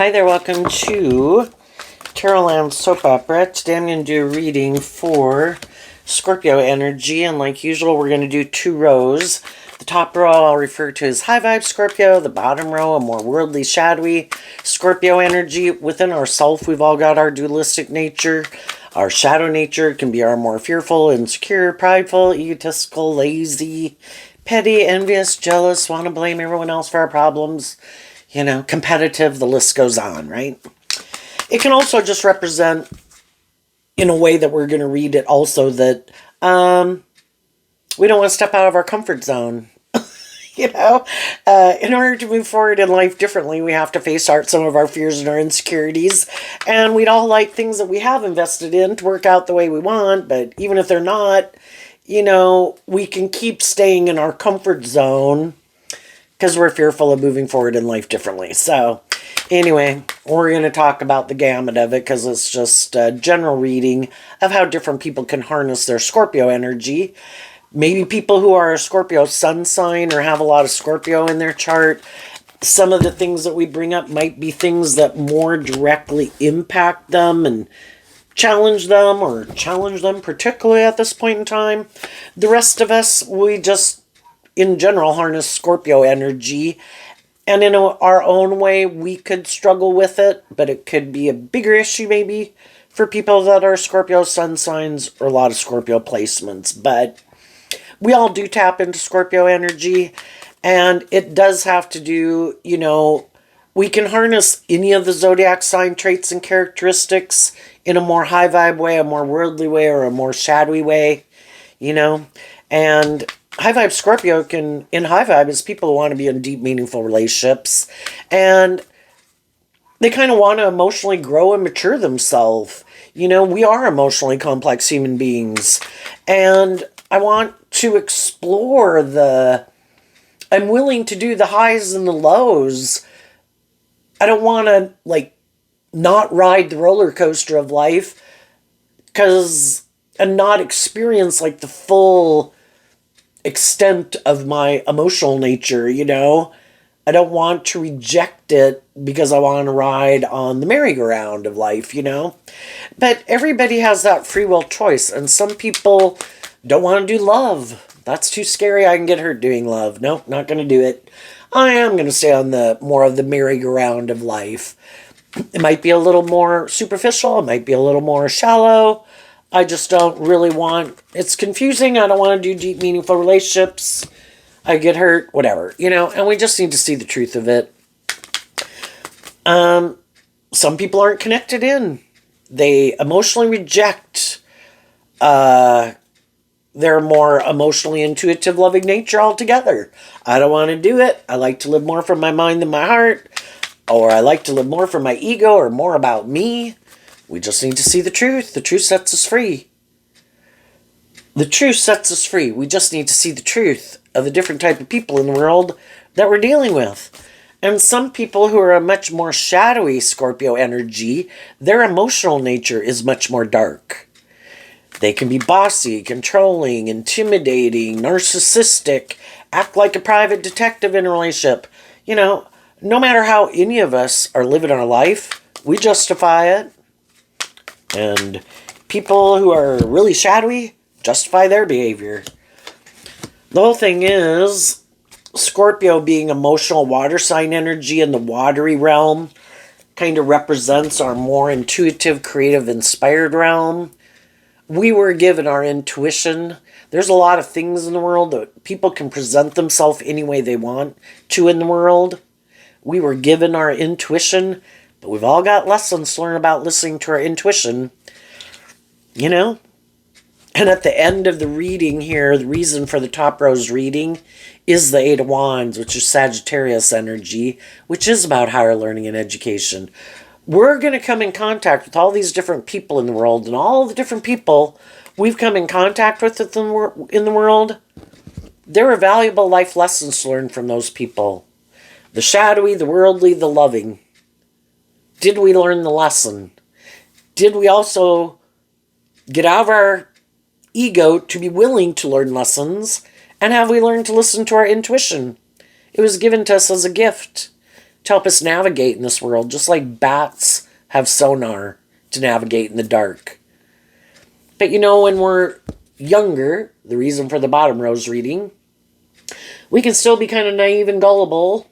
Hi there, welcome to Carolyn Soap Opera. Today I'm going to do a reading for Scorpio energy, and like usual we're going to do two rows. The top row I'll refer to as high vibe Scorpio, the bottom row a more worldly, shadowy Scorpio energy. Within ourself we've all got our dualistic nature. Our shadow nature can be our more fearful, insecure, prideful, egotistical, lazy, petty, envious, jealous, want to blame everyone else for our problems. Competitive, the list goes on, right? It can also just represent, in a way that we're going to read it also, that we don't want to step out of our comfort zone. In order to move forward in life differently, we have to face some of our fears and our insecurities. And we'd all like things that we have invested in to work out the way we want, but even if they're not, we can keep staying in our comfort zone because we're fearful of moving forward in life differently. So anyway, we're going to talk about the gamut of it because it's just a general reading of how different people can harness their Scorpio energy. Maybe people who are a Scorpio sun sign or have a lot of Scorpio in their chart, some of the things that we bring up might be things that more directly impact them and challenge them particularly at this point in time. The rest of us, we just in general harness Scorpio energy, and in our own way we could struggle with it, but it could be a bigger issue maybe for people that are Scorpio sun signs or a lot of Scorpio placements. But we all do tap into Scorpio energy, and it does have to do, we can harness any of the zodiac sign traits and characteristics in a more high vibe way, a more worldly way, or a more shadowy way, and high vibe Scorpio in high vibe is people who want to be in deep, meaningful relationships, and they kind of want to emotionally grow and mature themselves. We are emotionally complex human beings, and I want to explore I'm willing to do the highs and the lows. I don't want to, not ride the roller coaster of life and not experience, the full extent of my emotional nature, I don't want to reject it because I want to ride on the merry-go-round of life, But everybody has that free will choice, and some people don't want to do love. That's too scary. I can get hurt doing love. Nope, not going to do it. I am going to stay on the more of the merry-go-round of life. It might be a little more superficial. It might be a little more shallow. I just don't really want... It's confusing. I don't want to do deep, meaningful relationships. I get hurt, whatever, and we just need to see the truth of it. Some people aren't connected in. They emotionally reject their more emotionally intuitive, loving nature altogether. I don't want to do it. I like to live more from my mind than my heart, or I like to live more from my ego or more about me. We just need to see the truth. The truth sets us free. The truth sets us free. We just need to see the truth of the different type of people in the world that we're dealing with. And some people who are a much more shadowy Scorpio energy, their emotional nature is much more dark. They can be bossy, controlling, intimidating, narcissistic, act like a private detective in a relationship. No matter how any of us are living our life, we justify it. And people who are really shadowy justify their behavior. The whole thing is, Scorpio being emotional water sign energy in the watery realm kind of represents our more intuitive, creative, inspired realm. We were given our intuition. There's a lot of things in the world that people can present themselves any way they want to in the world. We were given our intuition, but we've all got lessons to learn about listening to our intuition, And at the end of the reading here, the reason for the top row's reading is the Eight of Wands, which is Sagittarius energy, which is about higher learning and education. We're going to come in contact with all these different people in the world, and all the different people we've come in contact with in the world, there are valuable life lessons to learn from those people. The shadowy, the worldly, the loving. Did we learn the lesson? Did we also get out of our ego to be willing to learn lessons? And have we learned to listen to our intuition? It was given to us as a gift. to help us navigate in this world, just like bats have sonar to navigate in the dark. But when we're younger, the reason for the bottom rose reading, we can still be kind of naive and gullible,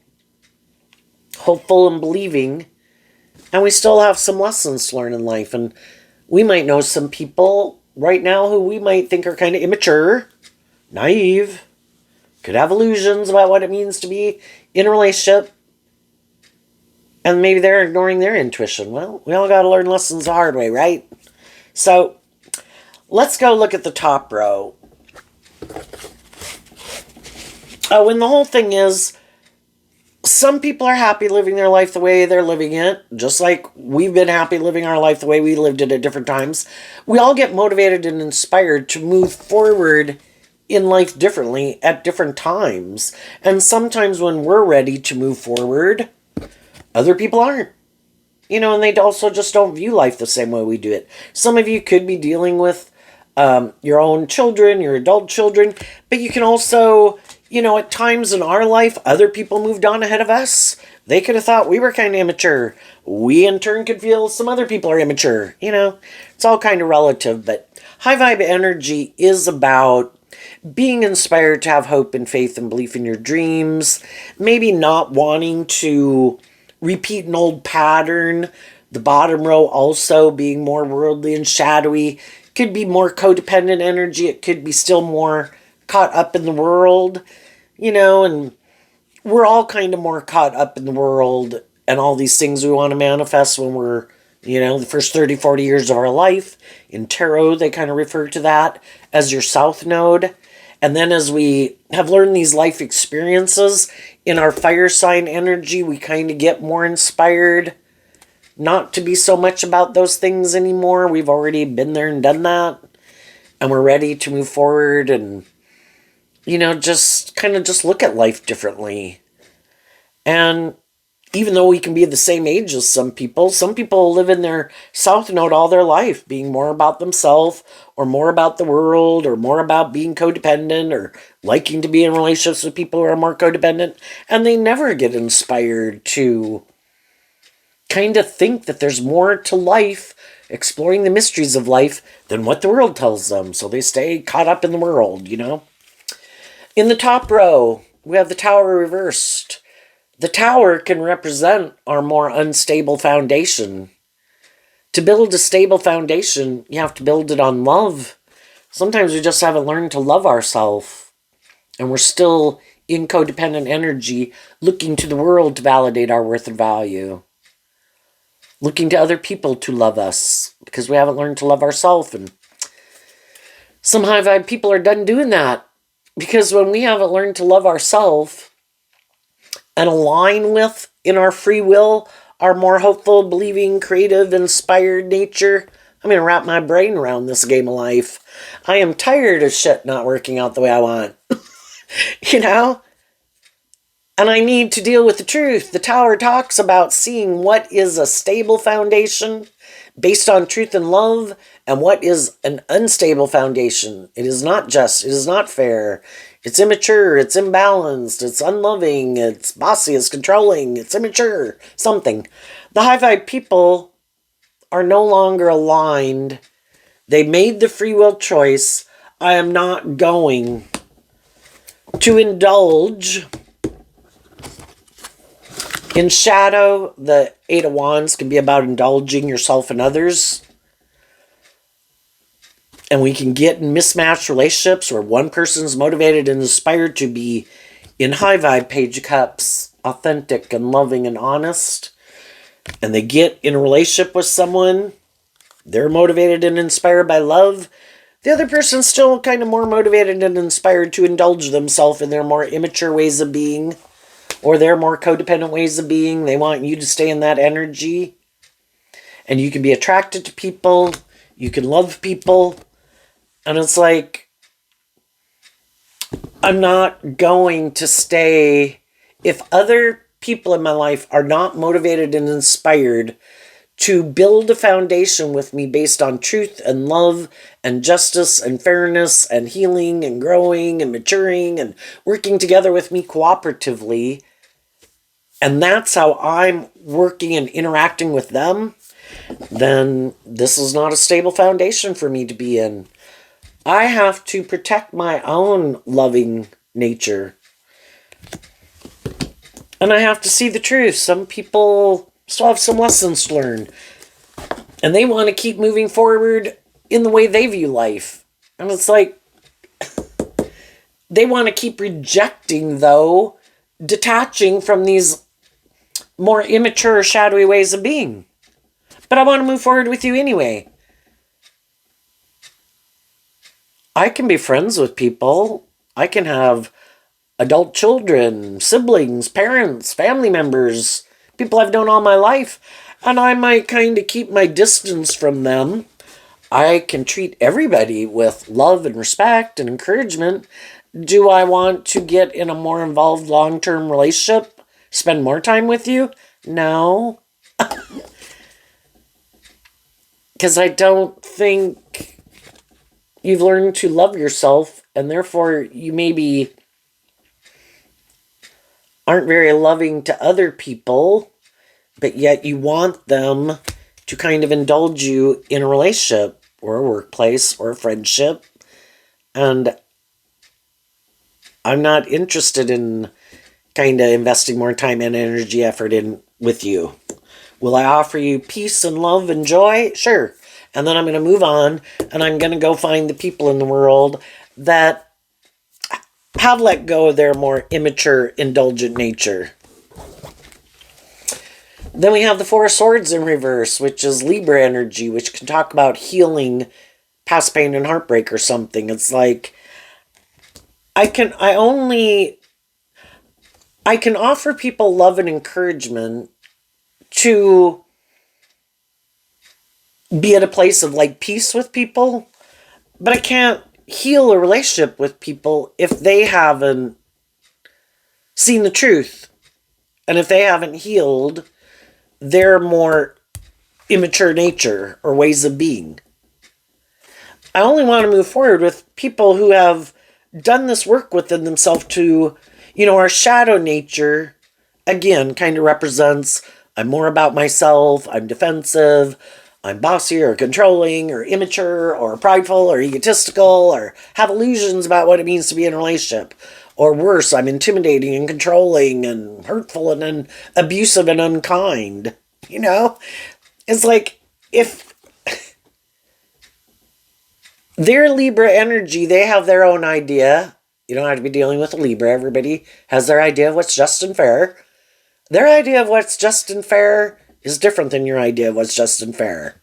hopeful and believing, and we still have some lessons to learn in life. And we might know some people right now who we might think are kind of immature, naive, could have illusions about what it means to be in a relationship, and maybe they're ignoring their intuition. Well, we all got to learn lessons the hard way, right? So let's go look at the top row. Oh, and the whole thing is, some people are happy living their life the way they're living it, just like we've been happy living our life the way we lived it at different times. We all get motivated and inspired to move forward in life differently at different times. And sometimes when we're ready to move forward, other people aren't. And they also just don't view life the same way we do it. Some of you could be dealing with your own children, your adult children, but you can also, at times in our life, other people moved on ahead of us. They could have thought we were kind of immature. We, in turn, could feel some other people are immature. It's all kind of relative, but high vibe energy is about being inspired to have hope and faith and belief in your dreams, maybe not wanting to repeat an old pattern. The bottom row also being more worldly and shadowy. Could be more codependent energy. It could be still more caught up in the world, and we're all kind of more caught up in the world and all these things we want to manifest when we're, the first 30, 40 years of our life. In tarot, they kind of refer to that as your south node. And then as we have learned these life experiences in our fire sign energy, we kind of get more inspired not to be so much about those things anymore. We've already been there and done that. And we're ready to move forward and, just look at life differently. And even though we can be the same age as some people live in their south node all their life, being more about themselves or more about the world or more about being codependent or liking to be in relationships with people who are more codependent. And they never get inspired to kind of think that there's more to life, exploring the mysteries of life, than what the world tells them. So they stay caught up in the world, In the top row, we have the Tower reversed. The Tower can represent our more unstable foundation. To build a stable foundation, you have to build it on love. Sometimes we just haven't learned to love ourselves. And we're still in codependent energy, looking to the world to validate our worth and value. Looking to other people to love us, because we haven't learned to love ourselves. And some high vibe people are done doing that. Because when we haven't learned to love ourselves and align with, in our free will, our more hopeful, believing, creative, inspired nature, I'm going to wrap my brain around this game of life. I am tired of shit not working out the way I want. And I need to deal with the truth. The Tower talks about seeing what is a stable foundation based on truth and love, and what is an unstable foundation. It is not just, it is not fair, it's immature, it's imbalanced, it's unloving, it's bossy, it's controlling, it's immature, something. The high vibe people are no longer aligned. They made the free will choice. I am not going to indulge in shadow. The Eight of Wands can be about indulging yourself and others. And we can get in mismatched relationships where one person's motivated and inspired to be in high vibe Page of Cups, authentic and loving and honest. And they get in a relationship with someone, they're motivated and inspired by love. The other person's still kind of more motivated and inspired to indulge themselves in their more immature ways of being, or their more codependent ways of being. They want you to stay in that energy. And you can be attracted to people. You can love people. And it's like, I'm not going to stay. If other people in my life are not motivated and inspired to build a foundation with me based on truth and love and justice and fairness and healing and growing and maturing and working together with me cooperatively, and that's how I'm working and interacting with them, then this is not a stable foundation for me to be in. I have to protect my own loving nature. And I have to see the truth. Some people still have some lessons to learn. And they want to keep moving forward in the way they view life. And it's like, they want to keep rejecting, though, detaching from these more immature, shadowy ways of being. But I want to move forward with you anyway. I can be friends with people. I can have adult children, siblings, parents, family members, people I've known all my life, and I might kind of keep my distance from them. I can treat everybody with love and respect and encouragement. Do I want to get in a more involved long-term relationship? Spend more time with you? No. Because I don't think you've learned to love yourself, and therefore you maybe aren't very loving to other people, but yet you want them to kind of indulge you in a relationship or a workplace or a friendship. And I'm not interested in kind of investing more time and energy effort in with you. Will I offer you peace and love and joy? Sure. And then I'm going to move on, and I'm going to go find the people in the world that have let go of their more immature, indulgent nature. Then we have the Four of Swords in reverse, which is Libra energy, which can talk about healing past pain and heartbreak or something. It's like, I can offer people love and encouragement to be at a place of like peace with people, but I can't heal a relationship with people if they haven't seen the truth, and if they haven't healed their more immature nature or ways of being. I only want to move forward with people who have done this work within themselves to, our shadow nature, again, kind of represents, I'm more about myself, I'm defensive, I'm bossy or controlling or immature or prideful or egotistical or have illusions about what it means to be in a relationship. Or worse, I'm intimidating and controlling and hurtful and abusive and unkind. It's like, if their Libra energy, they have their own idea. You don't have to be dealing with a Libra. Everybody has their idea of what's just and fair. Their idea of what's just and fair is different than your idea of what's just and fair.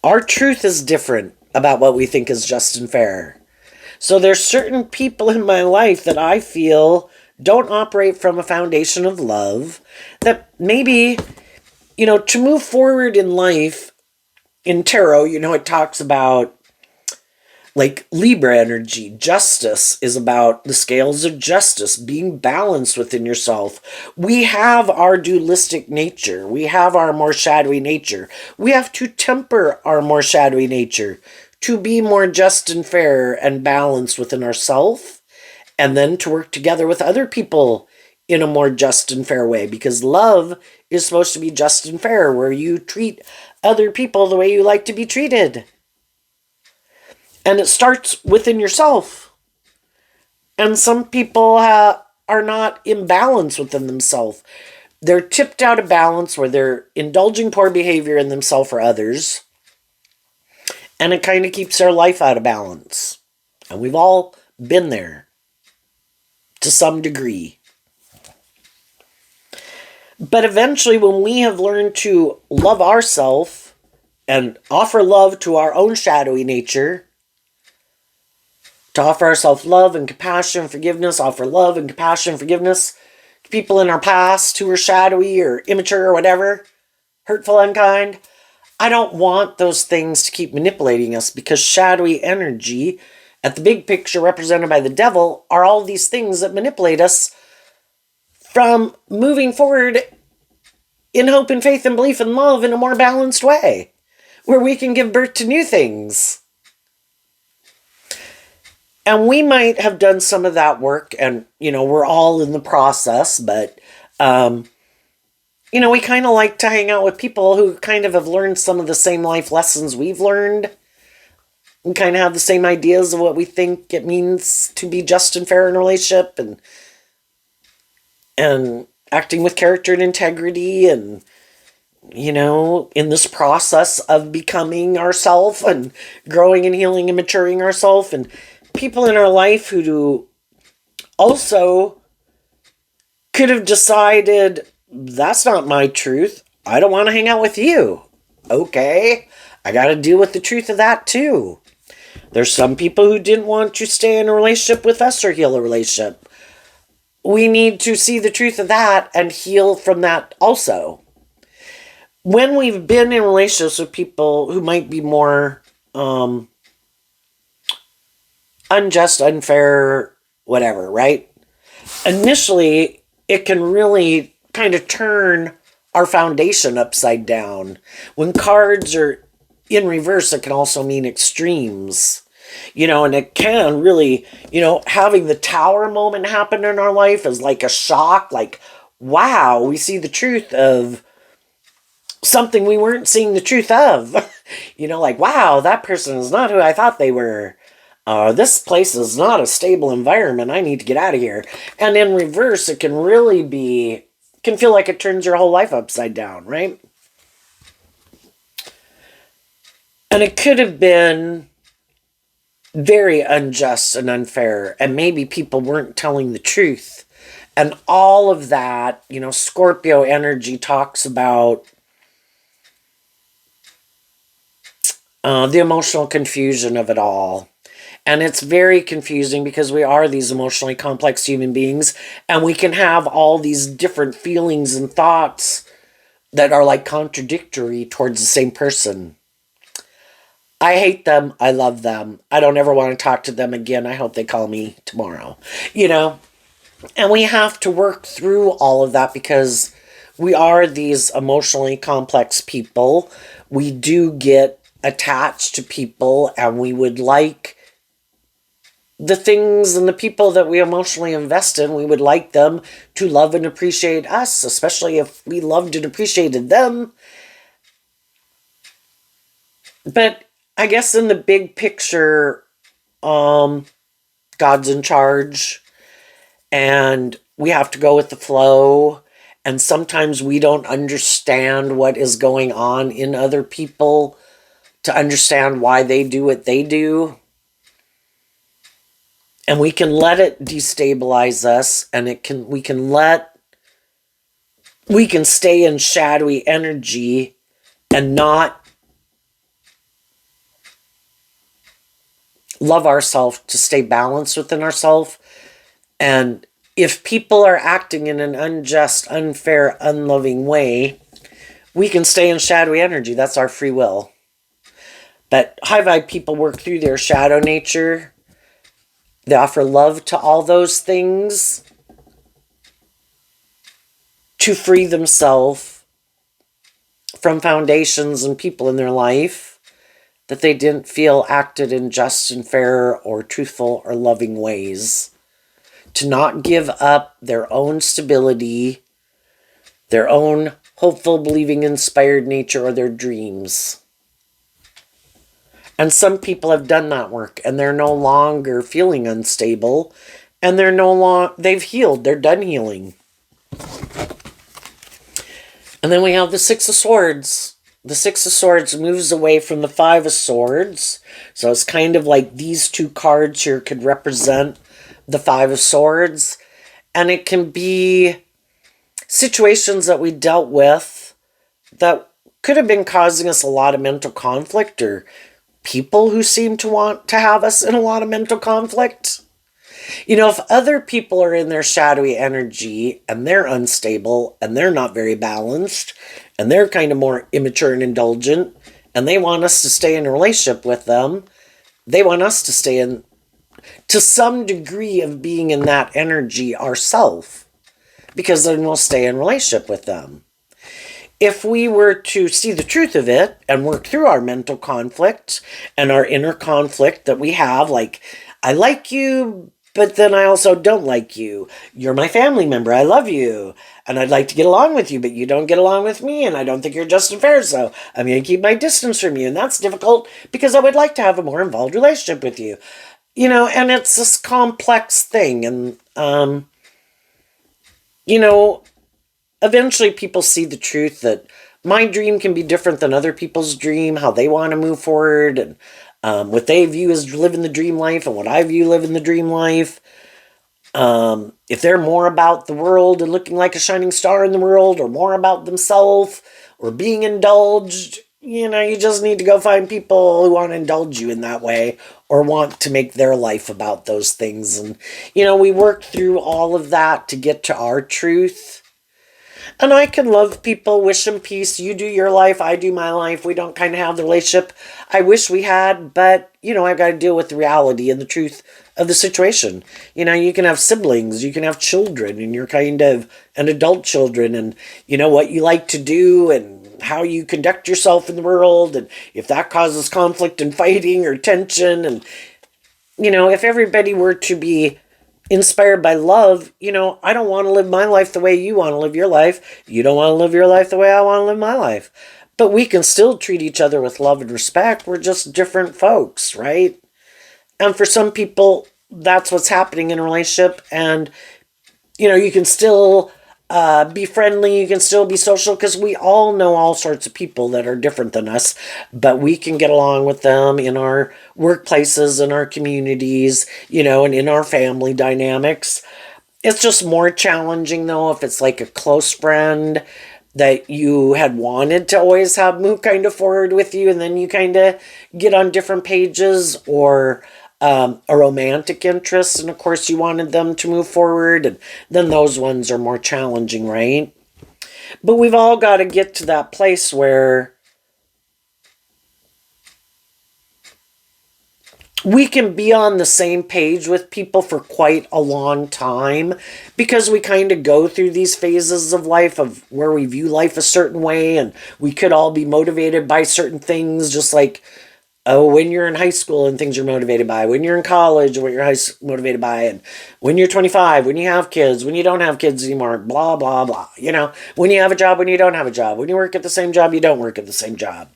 Our truth is different about what we think is just and fair. So there's certain people in my life that I feel don't operate from a foundation of love, that maybe, to move forward in life, in tarot, it talks about like Libra energy. Justice is about the scales of justice, being balanced within yourself. We have our dualistic nature. We have our more shadowy nature. We have to temper our more shadowy nature to be more just and fair and balanced within ourselves, and then to work together with other people in a more just and fair way, because love is supposed to be just and fair, where you treat other people the way you like to be treated. And it starts within yourself. And some people are not in balance within themselves. They're tipped out of balance, where they're indulging poor behavior in themselves or others. And it kind of keeps their life out of balance. And we've all been there to some degree. But eventually, when we have learned to love ourselves and offer love to our own shadowy nature, to offer ourselves love and compassion, forgiveness, offer love and compassion, forgiveness to people in our past who are shadowy or immature or whatever, hurtful, unkind. I don't want those things to keep manipulating us, because shadowy energy, at the big picture represented by the devil, are all these things that manipulate us from moving forward in hope and faith and belief and love in a more balanced way, where we can give birth to new things. And we might have done some of that work, and, we're all in the process, but, we kind of like to hang out with people who kind of have learned some of the same life lessons we've learned. We kind of have the same ideas of what we think it means to be just and fair in a relationship, and acting with character and integrity, and, in this process of becoming ourselves and growing and healing and maturing ourselves, and people in our life who do also could have decided, that's not my truth. I don't want to hang out with you. Okay, I got to deal with the truth of that too. There's some people who didn't want to stay in a relationship with us or heal a relationship. We need to see the truth of that and heal from that also. When we've been in relationships with people who might be more unjust, unfair, whatever, right? Initially, it can really kind of turn our foundation upside down. When cards are in reverse, it can also mean extremes. And it can really, having the tower moment happen in our life is like a shock, like, wow, we see the truth of something we weren't seeing the truth of. Like, wow, that person is not who I thought they were. This place is not a stable environment. I need to get out of here. And in reverse, it can really can feel like it turns your whole life upside down, right? And it could have been very unjust and unfair, and maybe people weren't telling the truth. And all of that, Scorpio energy talks about the emotional confusion of it all. And it's very confusing because we are these emotionally complex human beings, and we can have all these different feelings and thoughts that are like contradictory towards the same person. I hate them. I love them. I don't ever want to talk to them again. I hope they call me tomorrow. And we have to work through all of that because we are these emotionally complex people. We do get attached to people, and we would like the things and the people that we emotionally invest in, we would like them to love and appreciate us, especially if we loved and appreciated them. But I guess in the big picture, God's in charge, and we have to go with the flow. And sometimes we don't understand what is going on in other people to understand why they do what they do. And we can let it destabilize us, and we can stay in shadowy energy and not love ourselves, to stay balanced within ourselves. And if people are acting in an unjust, unfair, unloving way, we can stay in shadowy energy. That's our free will. But high vibe people work through their shadow nature. They offer love to all those things to free themselves from foundations and people in their life that they didn't feel acted in just and fair or truthful or loving ways. To not give up their own stability, their own hopeful, believing, inspired nature, or their dreams. And some people have done that work, and they're no longer feeling unstable, and they've healed, they're done healing. And then we have the Six of Swords. The Six of Swords moves away from the Five of Swords. So it's kind of like these two cards here could represent the Five of Swords. And it can be situations that we dealt with that could have been causing us a lot of mental conflict, or people who seem to want to have us in a lot of mental conflict. If other people are in their shadowy energy and they're unstable and they're not very balanced and they're kind of more immature and indulgent, and they want us to stay in a relationship with them, they want us to stay in to some degree of being in that energy ourselves, because then we'll stay in relationship with them. If we were to see the truth of it and work through our mental conflict and our inner conflict that we have, like, I like you, but then I also don't like you. You're my family member. I love you. And I'd like to get along with you, but you don't get along with me, and I don't think you're just and fair, so I'm going to keep my distance from you. And that's difficult because I would like to have a more involved relationship with you. And it's this complex thing. And, you know, eventually people see the truth that my dream can be different than other people's dream, how they want to move forward, and what they view as living the dream life and what I view living the dream life. If they're more about the world and looking like a shining star in the world, or more about themselves or being indulged, you just need to go find people who want to indulge you in that way or want to make their life about those things. And, we work through all of that to get to our truth. And I can love people, wish them peace. You do your life, I do my life. We don't kind of have the relationship I wish we had, but, I've got to deal with the reality and the truth of the situation. You can have siblings, you can have children, and you're kind of an adult children, and what you like to do and how you conduct yourself in the world, and if that causes conflict and fighting or tension. And, if everybody were to be inspired by love, I don't want to live my life the way you want to live your life. You don't want to live your life the way I want to live my life. But we can still treat each other with love and respect. We're just different folks, right? And for some people, that's what's happening in a relationship. And, you can still be friendly. You can still be social, because we all know all sorts of people that are different than us. But we can get along with them in our workplaces, in our communities, and in our family dynamics. It's just more challenging, though, if it's like a close friend that you had wanted to always have move kind of forward with you, and then you kind of get on different pages, or a romantic interest, and of course you wanted them to move forward, and then those ones are more challenging, right? But we've all got to get to that place where we can be on the same page with people for quite a long time, because we kind of go through these phases of life of where we view life a certain way, and we could all be motivated by certain things, just like when you're in high school and things you're motivated by, when you're in college and what you're motivated by, and when you're 25, when you have kids, when you don't have kids anymore, blah, blah, blah. When you have a job, when you don't have a job, when you work at the same job, you don't work at the same job.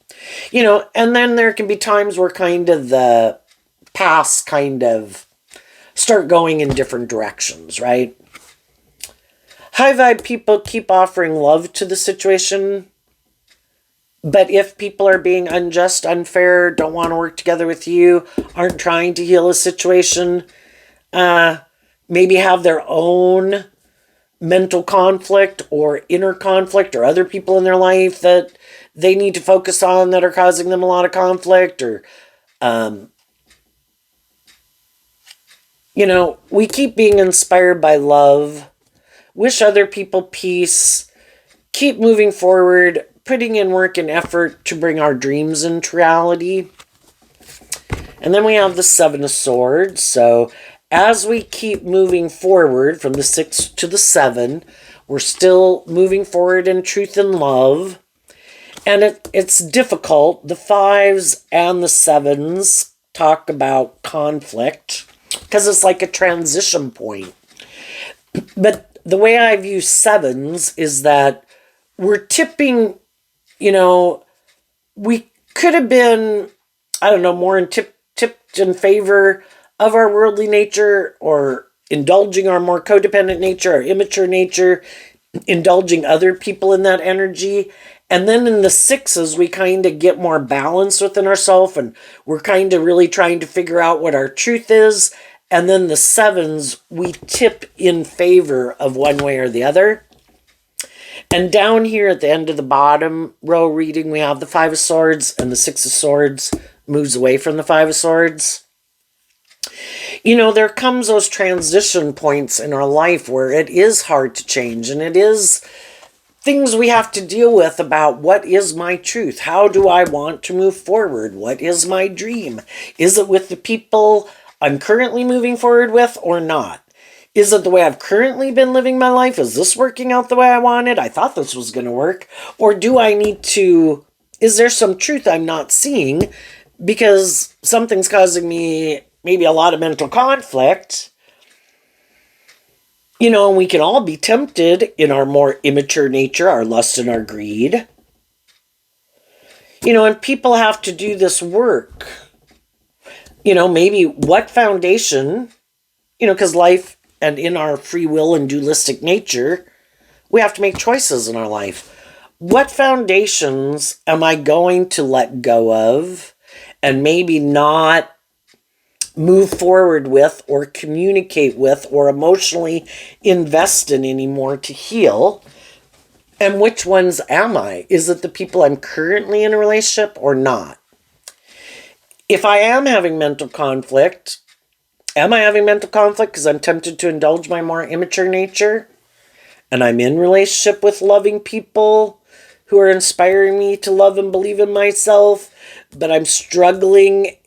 And then there can be times where kind of the paths kind of start going in different directions, right? High vibe people keep offering love to the situation. But if people are being unjust, unfair, don't want to work together with you, aren't trying to heal a situation, maybe have their own mental conflict or inner conflict, or other people in their life that they need to focus on that are causing them a lot of conflict, or, we keep being inspired by love, wish other people peace, keep moving forward, putting in work and effort to bring our dreams into reality. And then we have the Seven of Swords. So as we keep moving forward from the 6 to the 7, we're still moving forward in truth and love. And it's difficult. The 5s and the 7s talk about conflict, because it's like a transition point. But the way I view 7s is that we're tipping, we could have been, more tipped in favor of our worldly nature, or indulging our more codependent nature, our immature nature, indulging other people in that energy. And then in the 6s, we kind of get more balance within ourselves, and we're kind of really trying to figure out what our truth is. And then the 7s, we tip in favor of one way or the other. And down here at the end of the bottom row reading, we have the 5 of Swords, and the 6 of Swords moves away from the 5 of Swords. There comes those transition points in our life where it is hard to change, and it is things we have to deal with about what is my truth? How do I want to move forward? What is my dream? Is it with the people I'm currently moving forward with, or not? Is it the way I've currently been living my life? Is this working out the way I wanted? I thought this was going to work. Or do I need to, is there some truth I'm not seeing because something's causing me maybe a lot of mental conflict, and we can all be tempted in our more immature nature, our lust and our greed. And people have to do this work. Maybe what foundation, because life and in our free will and dualistic nature, we have to make choices in our life. What foundations am I going to let go of and maybe not move forward with or communicate with or emotionally invest in anymore to heal? And which ones am I? Is it the people I'm currently in a relationship or not? If I am having mental conflict, am I having mental conflict because I'm tempted to indulge my more immature nature? And I'm in relationship with loving people who are inspiring me to love and believe in myself, but I'm struggling.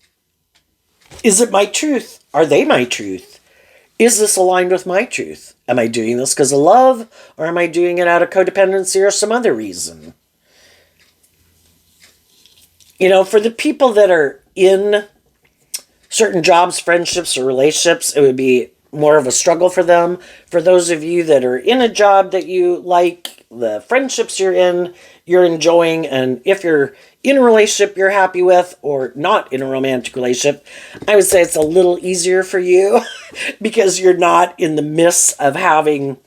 Is it my truth? Are they my truth? Is this aligned with my truth? Am I doing this because of love, or am I doing it out of codependency or some other reason? For the people that are in certain jobs, friendships, or relationships, it would be more of a struggle for them. For those of you that are in a job that you like, the friendships you're enjoying, and if you're in a relationship you're happy with or not in a romantic relationship, I would say it's a little easier for you because you're not in the midst of having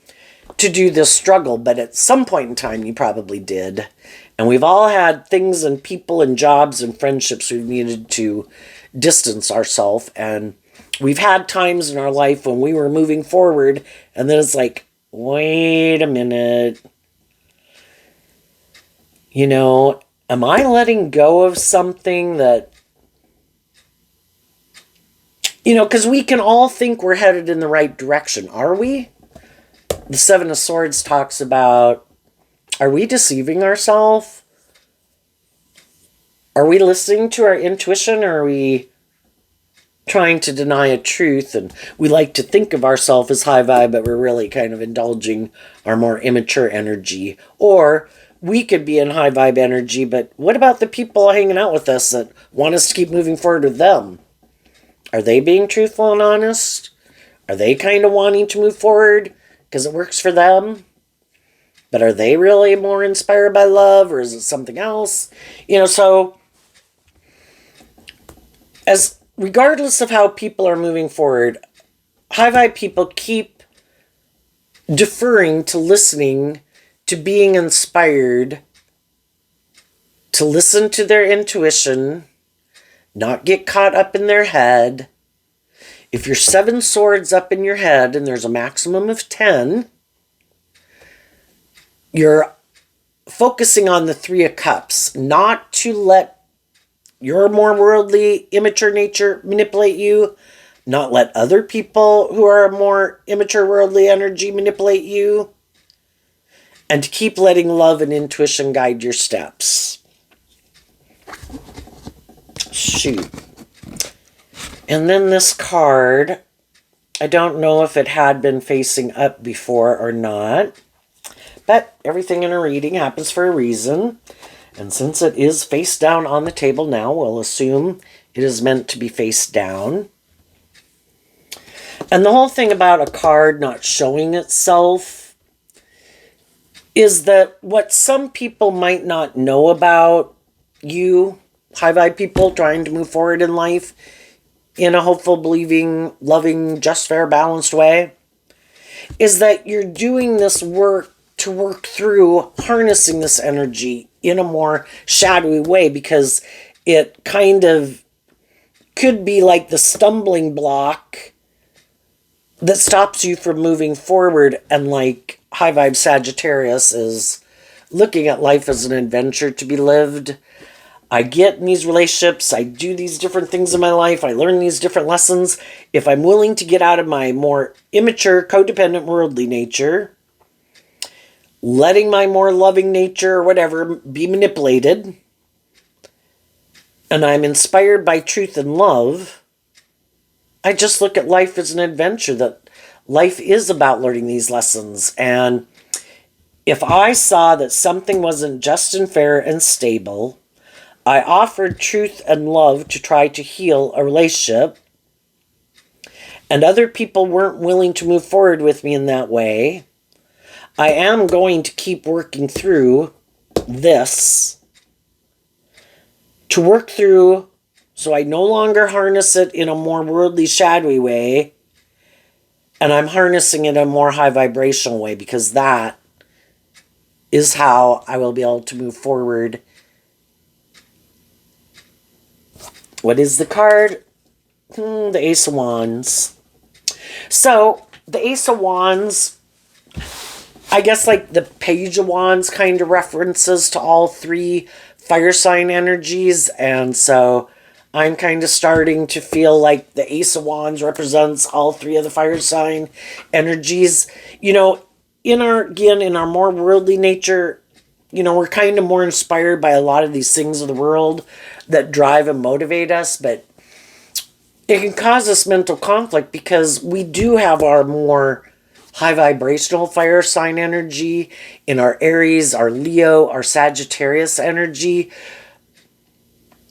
to do this struggle. But at some point in time, you probably did. And we've all had things and people and jobs and friendships we've needed to distance ourselves. And we've had times in our life when we were moving forward, and then it's like, wait a minute. Am I letting go of something that, because we can all think we're headed in the right direction. Are we? The Seven of Swords talks about, are we deceiving ourselves? Are we listening to our intuition, or are we trying to deny a truth? And we like to think of ourselves as high vibe, but we're really kind of indulging our more immature energy. Or we could be in high vibe energy, but what about the people hanging out with us that want us to keep moving forward with them? Are they being truthful and honest? Are they kind of wanting to move forward because it works for them? But are they really more inspired by love, or is it something else? So regardless of how people are moving forward, high vibe people keep deferring to listening, to being inspired, to listen to their intuition, not get caught up in their head. If you're 7 swords up in your head and there's a maximum of 10, you're focusing on the 3 of Cups, not to let your more worldly, immature nature manipulate you, not let other people who are more immature, worldly energy manipulate you, and to keep letting love and intuition guide your steps. Shoot. And then this card, I don't know if it had been facing up before or not, but everything in a reading happens for a reason. And since it is face down on the table now, we'll assume it is meant to be face down. And the whole thing about a card not showing itself is that what some people might not know about you, high vibe people trying to move forward in life in a hopeful, believing, loving, just, fair, balanced way, is that you're doing this work to work through harnessing this energy in a more shadowy way, because it kind of could be like the stumbling block that stops you from moving forward. And like high vibe Sagittarius is looking at life as an adventure to be lived. I get in these relationships, I do these different things in my life, I learn these different lessons. If I'm willing to get out of my more immature, codependent, worldly nature, letting my more loving nature or whatever be manipulated, and I'm inspired by truth and love, I just look at life as an adventure, that life is about learning these lessons. And if I saw that something wasn't just and fair and stable, I offered truth and love to try to heal a relationship. and other people weren't willing to move forward with me in that way, I am going to keep working through this, to work through so I no longer harness it in a more worldly, shadowy way, and I'm harnessing it in a more high vibrational way, because that is how I will be able to move forward. What is the card? The Ace of Wands. So, the Ace of Wands, I guess like the Page of Wands kind of references to all three fire sign energies, and so I'm kind of starting to feel like the Ace of Wands represents all three of the fire sign energies. You know, in our more worldly nature, you know, we're kind of more inspired by a lot of these things of the world that drive and motivate us, but it can cause us mental conflict because we do have our more high vibrational fire sign energy in our Aries, our Leo, our Sagittarius energy,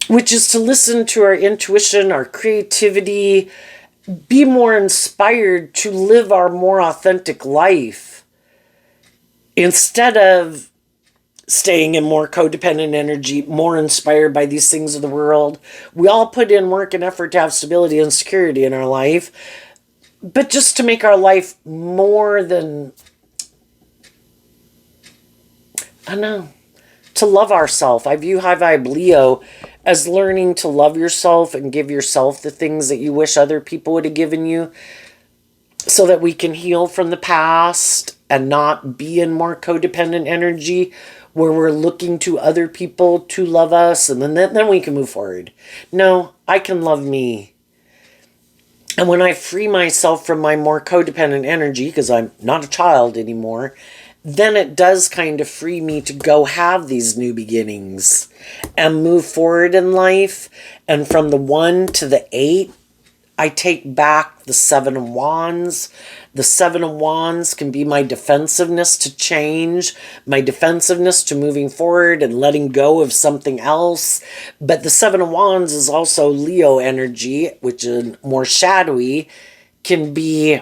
which is to listen to our intuition, our creativity, be more inspired to live our more authentic life instead of staying in more codependent energy, more inspired by these things of the world. We all put in work and effort to have stability and security in our life, but just to make our life more than, I don't know, to love ourselves. I view High Vibe Leo as learning to love yourself and give yourself the things that you wish other people would have given you, so that we can heal from the past and not be in more codependent energy where we're looking to other people to love us, and then we can move forward. No, I can love me. And when I free myself from my more codependent energy, because I'm not a child anymore, then it does kind of free me to go have these new beginnings and move forward in life. And from the 1 to the 8, I take back the 7 of Wands. The 7 of Wands can be my defensiveness to change, my defensiveness to moving forward and letting go of something else. But the 7 of Wands is also Leo energy, which is more shadowy, can be,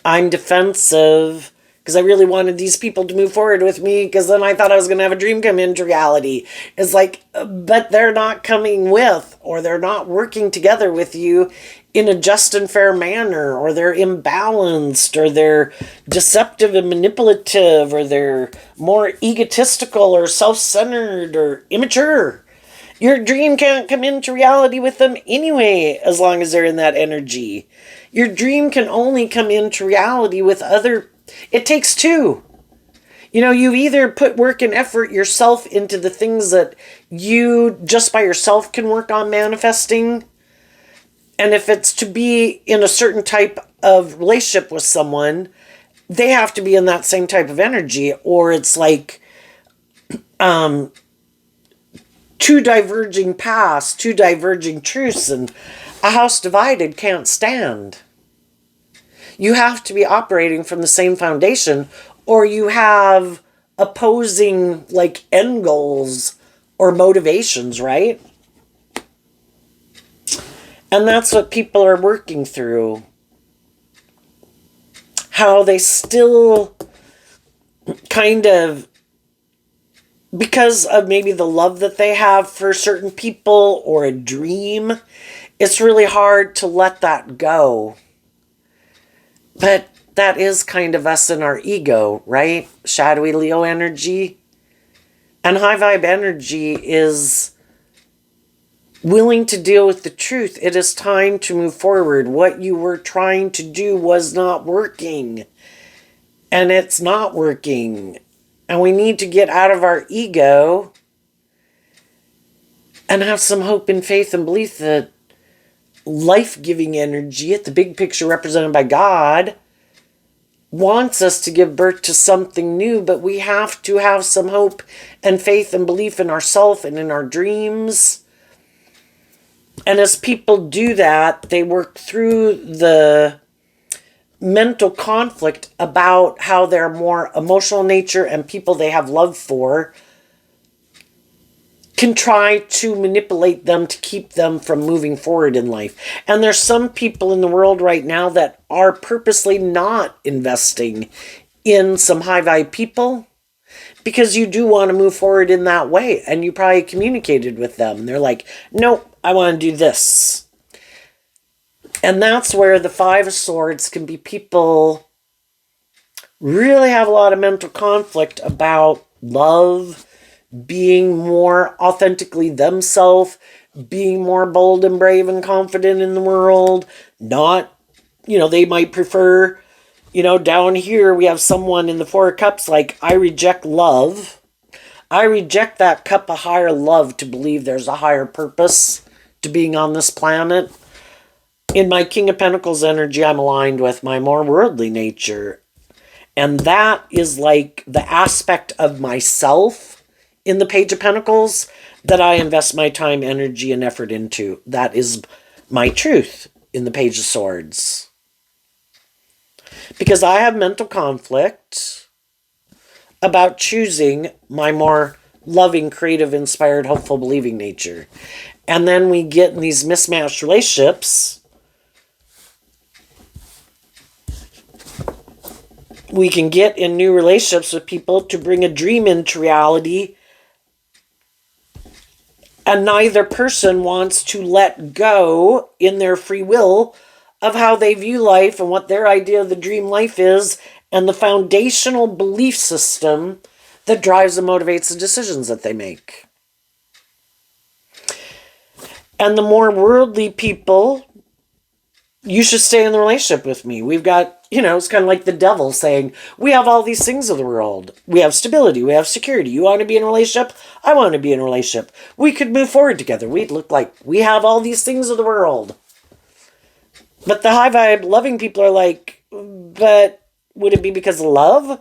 I'm defensive because I really wanted these people to move forward with me, because then I thought I was going to have a dream come into reality. It's like, but they're not coming with, or they're not working together with you in a just and fair manner, or they're imbalanced, or they're deceptive and manipulative, or they're more egotistical or self-centered or immature. Your dream can't come into reality with them anyway, as long as they're in that energy. Your dream can only come into reality with other. It takes two. You know, you either put work and effort yourself into the things that you just by yourself can work on manifesting. And if it's to be in a certain type of relationship with someone, they have to be in that same type of energy, or it's like two diverging paths, two diverging truths, and a house divided can't stand. You have to be operating from the same foundation, or you have opposing like end goals or motivations, right? And that's what people are working through. How they still kind of, because of maybe the love that they have for certain people or a dream, it's really hard to let that go. But that is kind of us in our ego, right? Shadowy Leo energy. And high vibe energy is willing to deal with the truth. It is time to move forward. What you were trying to do was not working. And it's not working. And we need to get out of our ego and have some hope and faith and belief that life-giving energy, at the big picture represented by God, wants us to give birth to something new, but we have to have some hope and faith and belief in ourselves and in our dreams. And as people do that, they work through the mental conflict about how they're more emotional nature and people they have love for can try to manipulate them to keep them from moving forward in life. And there's some people in the world right now that are purposely not investing in some high value people because you do want to move forward in that way. And you probably communicated with them. They're like, nope, I want to do this. And that's where the Five of Swords can be people really have a lot of mental conflict about love, being more authentically themselves, being more bold and brave and confident in the world. Not, they might prefer, down here we have someone in the Four of Cups like, I reject love. I reject that cup of higher love to believe there's a higher purpose to being on this planet. In my King of Pentacles energy, I'm aligned with my more worldly nature. And that is like the aspect of myself in the Page of Pentacles that I invest my time, energy, and effort into. That is my truth in the Page of Swords. Because I have mental conflict about choosing my more loving, creative, inspired, hopeful, believing nature. And then we get in these mismatched relationships. We can get in new relationships with people to bring a dream into reality, and neither person wants to let go in their free will of how they view life and what their idea of the dream life is, and the foundational belief system that drives and motivates the decisions that they make. And the more worldly people, you should stay in the relationship with me. We've got, it's kind of like the devil saying, we have all these things of the world. We have stability. We have security. You want to be in a relationship? I want to be in a relationship. We could move forward together. We'd look like we have all these things of the world. But the high vibe loving people are like, but would it be because of love?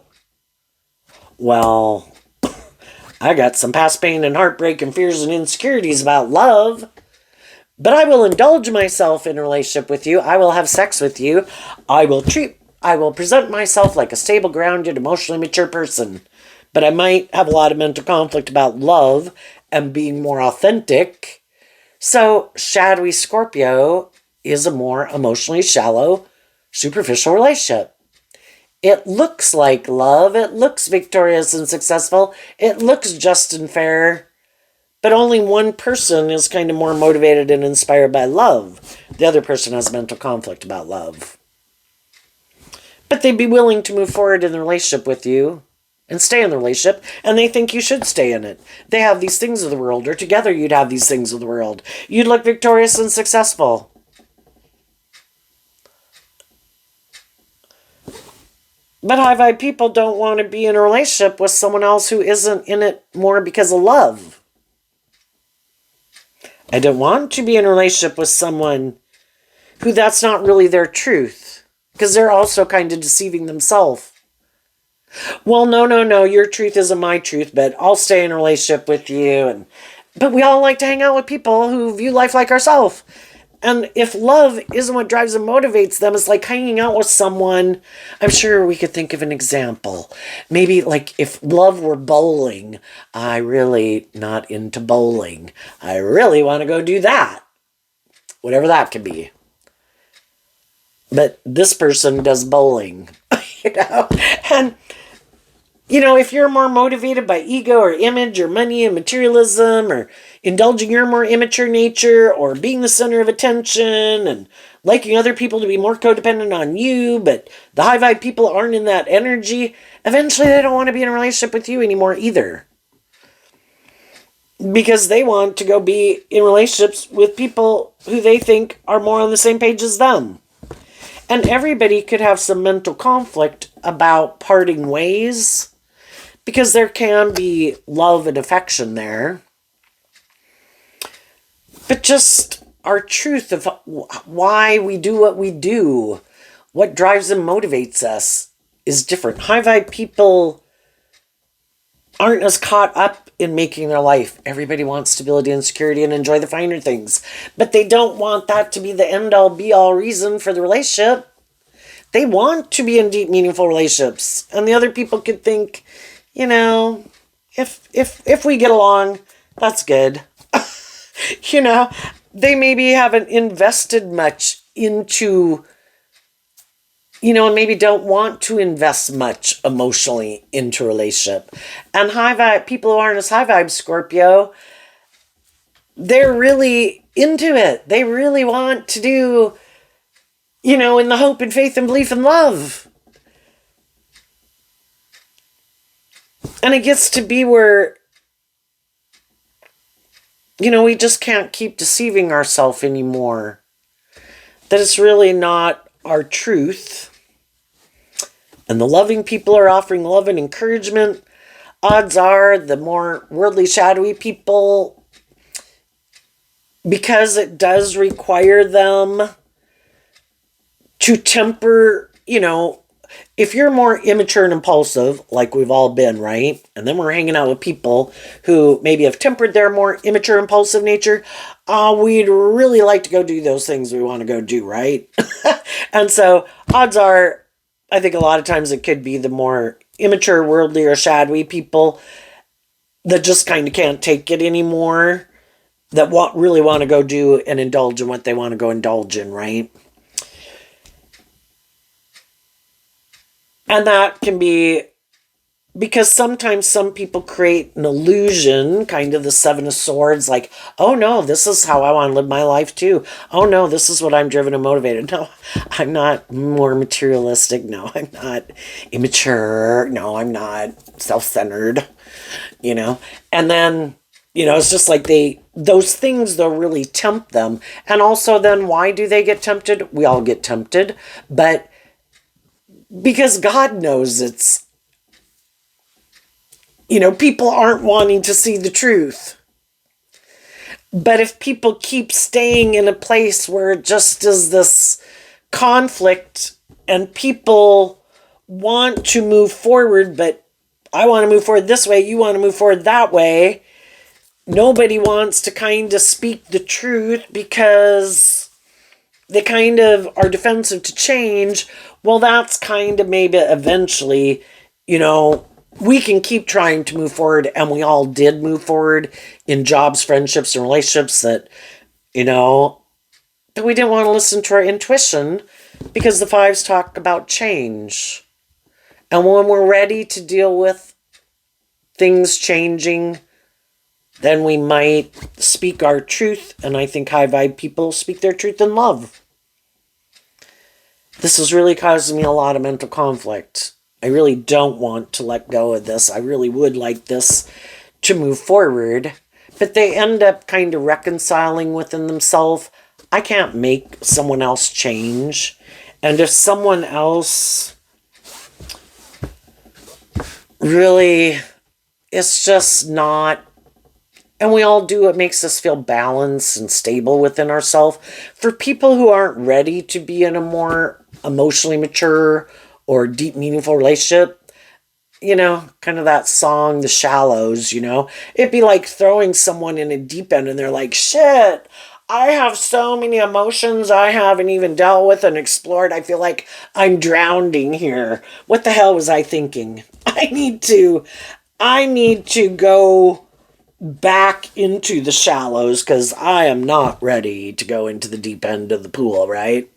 Well, I got some past pain and heartbreak and fears and insecurities about love. But I will indulge myself in a relationship with you. I will have sex with you. I will present myself like a stable, grounded, emotionally mature person. But I might have a lot of mental conflict about love and being more authentic. So, shadowy Scorpio is a more emotionally shallow, superficial relationship. It looks like love. It looks victorious and successful. It looks just and fair. But only one person is kind of more motivated and inspired by love. The other person has mental conflict about love. But they'd be willing to move forward in the relationship with you and stay in the relationship, and they think you should stay in it. They have these things of the world, or together you'd have these things of the world. You'd look victorious and successful. But high vibe people don't want to be in a relationship with someone else who isn't in it more because of love. I don't want to be in a relationship with someone who that's not really their truth, because they're also kind of deceiving themselves. Well, no, your truth isn't my truth, but I'll stay in a relationship with you. But we all like to hang out with people who view life like ourselves. And if love isn't what drives and motivates them, it's like hanging out with someone. I'm sure we could think of an example. Maybe like if love were bowling, I really not into bowling. I really want to go do that. Whatever that could be. But this person does bowling, And, if you're more motivated by ego or image or money and materialism or indulging your more immature nature or being the center of attention and liking other people to be more codependent on you, but the high vibe people aren't in that energy, eventually they don't want to be in a relationship with you anymore either. Because they want to go be in relationships with people who they think are more on the same page as them. And everybody could have some mental conflict about parting ways, because there can be love and affection there. But just our truth of why we do what we do, what drives and motivates us, is different. High vibe people aren't as caught up in making their life. Everybody wants stability and security and enjoy the finer things. But they don't want that to be the end-all, be-all reason for the relationship. They want to be in deep, meaningful relationships. And the other people could think, if we get along, That's good. You know, they maybe haven't invested much into, and maybe don't want to invest much emotionally into a relationship. And high vibe people who aren't as high vibe Scorpio, they're really into it. They really want to do, in the hope and faith and belief and love. And it gets to be where, we just can't keep deceiving ourselves anymore. That it's really not our truth. And the loving people are offering love and encouragement. Odds are the more worldly, shadowy people, because it does require them to temper, if you're more immature and impulsive, like we've all been, right? And then we're hanging out with people who maybe have tempered their more immature, impulsive nature. We'd really like to go do those things we want to go do, right? And so odds are, I think a lot of times it could be the more immature, worldly, or shadowy people that just kind of can't take it anymore, that really want to go do and indulge in what they want to go indulge in, right? And that can be because sometimes some people create an illusion, kind of the Seven of Swords, like, oh no, this is how I want to live my life too. Oh no, this is what I'm driven and motivated. No, I'm not more materialistic. No, I'm not immature. No, I'm not self-centered, And then, it's just like those things, though, really tempt them. And also then, why do they get tempted? We all get tempted, but because God knows it's, people aren't wanting to see the truth. But if people keep staying in a place where it just is this conflict and people want to move forward, but I want to move forward this way, you want to move forward that way, nobody wants to kind of speak the truth because they kind of are defensive to change. Well, that's kind of maybe eventually, we can keep trying to move forward, and we all did move forward in jobs, friendships, and relationships that, but we didn't want to listen to our intuition because the fives talk about change. And when we're ready to deal with things changing, then we might speak our truth, and I think high vibe people speak their truth in love. This is really causing me a lot of mental conflict. I really don't want to let go of this. I really would like this to move forward, but they end up kind of reconciling within themselves. I can't make someone else change. And if someone else really, it's just not, and we all do, it makes us feel balanced and stable within ourselves. For people who aren't ready to be in a more emotionally mature or deep, meaningful relationship, kind of that song, The Shallows, it'd be like throwing someone in a deep end and they're like, shit, I have so many emotions I haven't even dealt with and explored. I feel like I'm drowning here. What the hell was I thinking? I need to go back into the shallows because I am not ready to go into the deep end of the pool, right?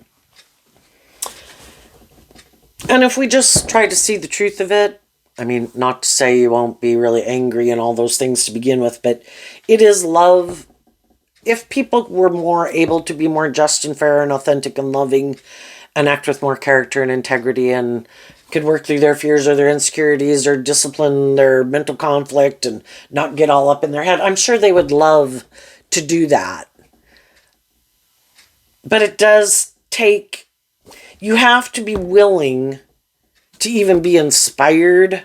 And if we just try to see the truth of it, I mean, not to say you won't be really angry and all those things to begin with, but it is love. If people were more able to be more just and fair and authentic and loving and act with more character and integrity and could work through their fears or their insecurities or discipline their mental conflict and not get all up in their head, I'm sure they would love to do that. But it does take, you have to be willing to even be inspired,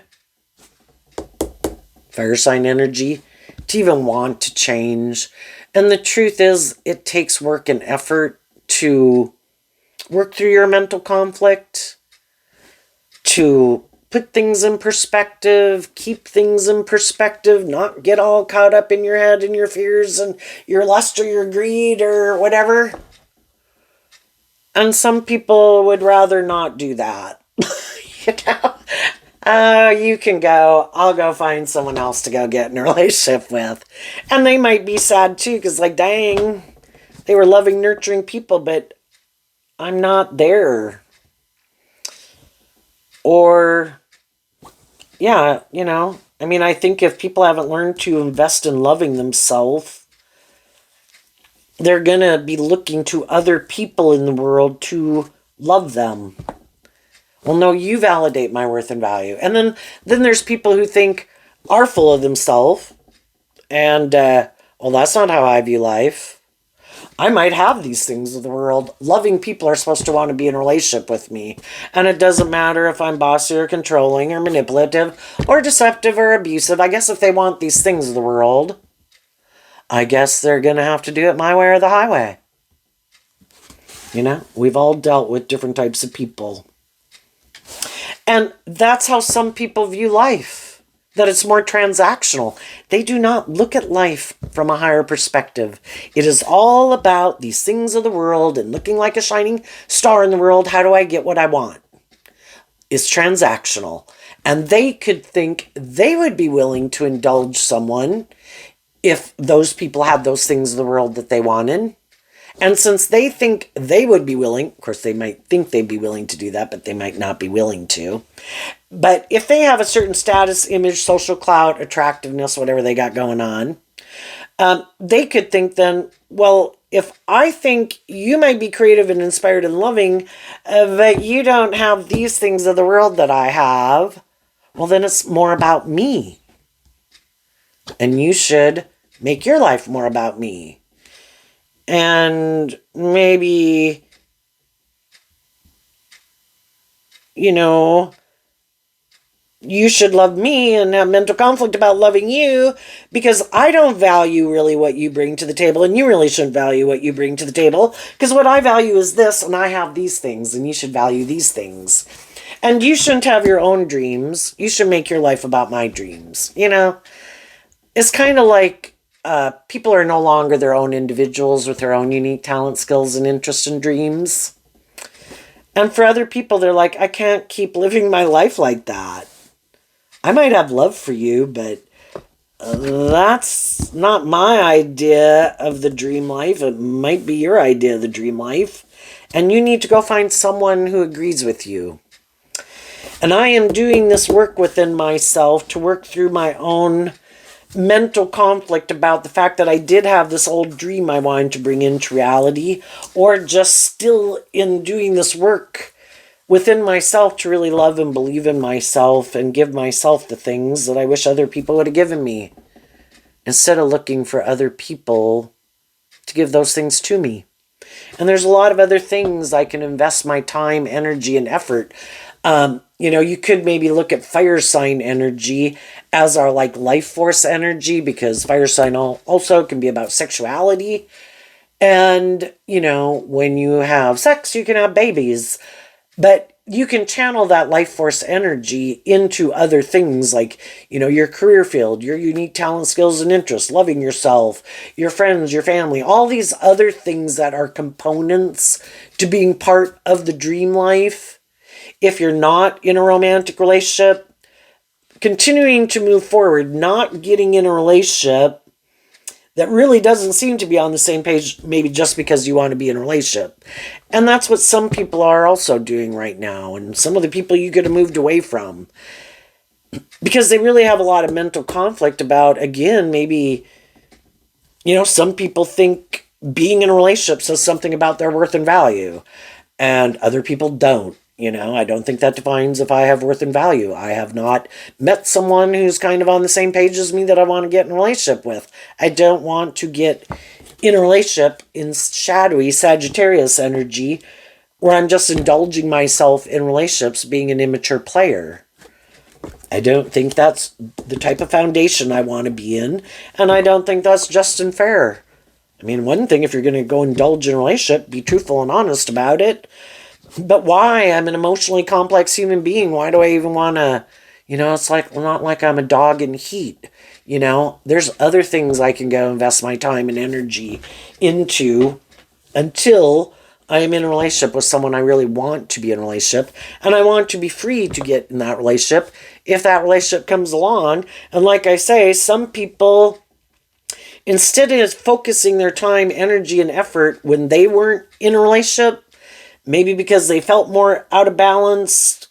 fire sign energy, to even want to change. And the truth is, it takes work and effort to work through your mental conflict, to put things in perspective, keep things in perspective, not get all caught up in your head and your fears and your lust or your greed or whatever. And some people would rather not do that. You can go. I'll go find someone else to go get in a relationship with. And they might be sad too, because, like, dang, they were loving, nurturing people, but I'm not there. Or, yeah, I mean, I think if people haven't learned to invest in loving themselves, they're going to be looking to other people in the world to love them. Well, no, you validate my worth and value. And then there's people who are full of themselves. And, well, that's not how I view life. I might have these things of the world. Loving people are supposed to want to be in a relationship with me. And it doesn't matter if I'm bossy or controlling or manipulative or deceptive or abusive. I guess if they want these things of the world, I guess they're going to have to do it my way or the highway. We've all dealt with different types of people. And that's how some people view life, that it's more transactional. They do not look at life from a higher perspective. It is all about these things of the world and looking like a shining star in the world. How do I get what I want? It's transactional. And they could think they would be willing to indulge someone if those people had those things of the world that they wanted. And since they think they would be willing, of course, they might think they'd be willing to do that, but they might not be willing to. But if they have a certain status, image, social clout, attractiveness, whatever they got going on, they could think then, well, if I think you might be creative and inspired and loving, but you don't have these things of the world that I have, well, then it's more about me. And you should make your life more about me. And maybe, you should love me and have mental conflict about loving you because I don't value really what you bring to the table and you really shouldn't value what you bring to the table because what I value is this and I have these things and you should value these things. And you shouldn't have your own dreams. You should make your life about my dreams. It's kind of like people are no longer their own individuals with their own unique talent, skills, and interests and dreams. And for other people, they're like, I can't keep living my life like that. I might have love for you, but that's not my idea of the dream life. It might be your idea of the dream life. And you need to go find someone who agrees with you. And I am doing this work within myself to work through my own mental conflict about the fact that I did have this old dream I wanted to bring into reality, or just still in doing this work within myself to really love and believe in myself and give myself the things that I wish other people would have given me, instead of looking for other people to give those things to me. And there's a lot of other things I can invest my time, energy, and effort. You could maybe look at fire sign energy as our life force energy, because fire sign also can be about sexuality. And, when you have sex, you can have babies. But you can channel that life force energy into other things like, your career field, your unique talent, skills, and interests, loving yourself, your friends, your family, all these other things that are components to being part of the dream life. If you're not in a romantic relationship, continuing to move forward, not getting in a relationship that really doesn't seem to be on the same page, maybe just because you want to be in a relationship. And that's what some people are also doing right now, and some of the people you could have moved away from. Because they really have a lot of mental conflict about, again, maybe, some people think being in a relationship says something about their worth and value, and other people don't. I don't think that defines if I have worth and value. I have not met someone who's kind of on the same page as me that I want to get in a relationship with. I don't want to get in a relationship in shadowy Sagittarius energy where I'm just indulging myself in relationships being an immature player. I don't think that's the type of foundation I want to be in, and I don't think that's just and fair. I mean, one thing, if you're going to go indulge in a relationship, be truthful and honest about it. But why? I'm an emotionally complex human being. Why do I even want to, it's not like I'm a dog in heat. There's other things I can go invest my time and energy into until I am in a relationship with someone I really want to be in a relationship, and I want to be free to get in that relationship if that relationship comes along. And like I say, some people, instead of focusing their time, energy, and effort when they weren't in a relationship, maybe because they felt more out of balance,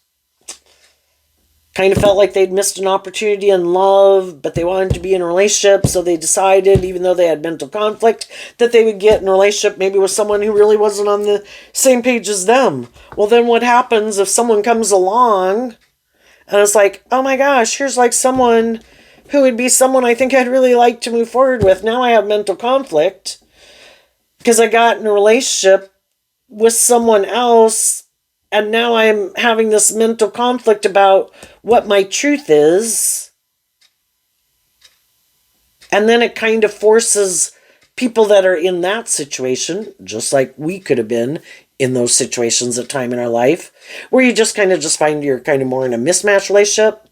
kind of felt like they'd missed an opportunity in love, but they wanted to be in a relationship, so they decided, even though they had mental conflict, that they would get in a relationship maybe with someone who really wasn't on the same page as them. Well, then what happens if someone comes along and it's like, oh my gosh, here's like someone who would be someone I think I'd really like to move forward with. Now I have mental conflict because I got in a relationship with someone else, and now I'm having this mental conflict about what my truth is. And then it kind of forces people that are in that situation, just like we could have been in those situations at time in our life, where you just find you're kind of more in a mismatched relationship.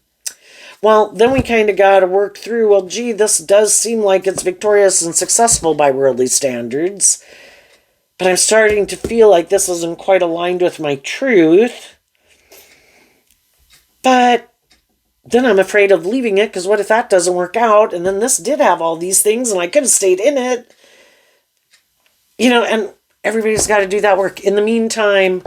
Well, then we kind of got to work through, well, gee, this does seem like it's victorious and successful by worldly standards, but I'm starting to feel like this isn't quite aligned with my truth. But then I'm afraid of leaving it, because what if that doesn't work out? And then this did have all these things, and I could have stayed in it. And everybody's got to do that work. In the meantime,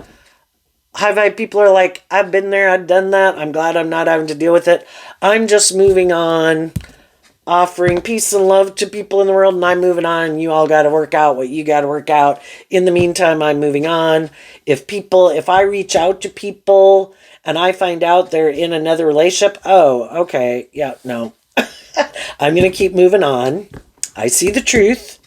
high vibe people are like, I've been there, I've done that. I'm glad I'm not having to deal with it. I'm just moving on, offering peace and love to people in the world, and I'm moving on. You all got to work out what you got to work out. In the meantime, I'm moving on. If I reach out to people and I find out they're in another relationship, oh, okay, yeah, no. I'm going to keep moving on. I see the truth.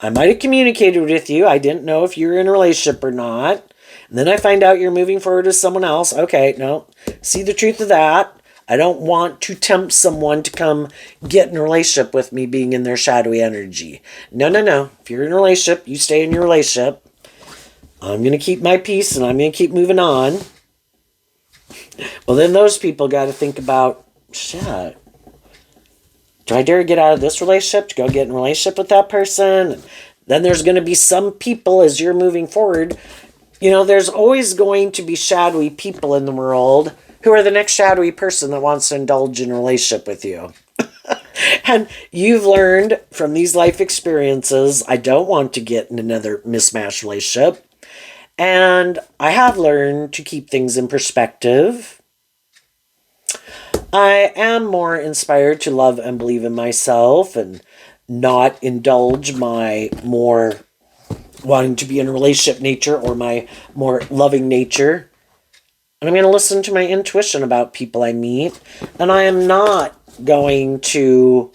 I might have communicated with you. I didn't know if you were in a relationship or not. And then I find out you're moving forward with someone else. Okay, no. See the truth of that. I don't want to tempt someone to come get in a relationship with me being in their shadowy energy. No. If you're in a relationship, you stay in your relationship. I'm going to keep my peace and I'm going to keep moving on. Well, then those people got to think about, shit, do I dare get out of this relationship to go get in a relationship with that person? And then there's going to be some people as you're moving forward. There's always going to be shadowy people in the world who are the next shadowy person that wants to indulge in a relationship with you. And you've learned from these life experiences, I don't want to get in another mismatched relationship. And I have learned to keep things in perspective. I am more inspired to love and believe in myself and not indulge my more wanting to be in a relationship nature or my more loving nature. And I'm going to listen to my intuition about people I meet. And I am not going to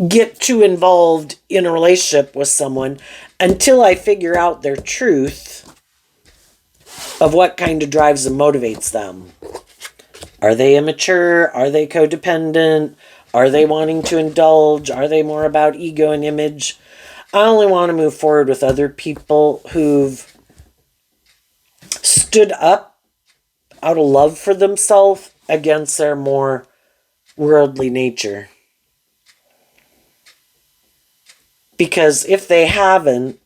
get too involved in a relationship with someone until I figure out their truth of what kind of drives and motivates them. Are they immature? Are they codependent? Are they wanting to indulge? Are they more about ego and image? I only want to move forward with other people who've stood up out of love for themselves against their more worldly nature. Because if they haven't,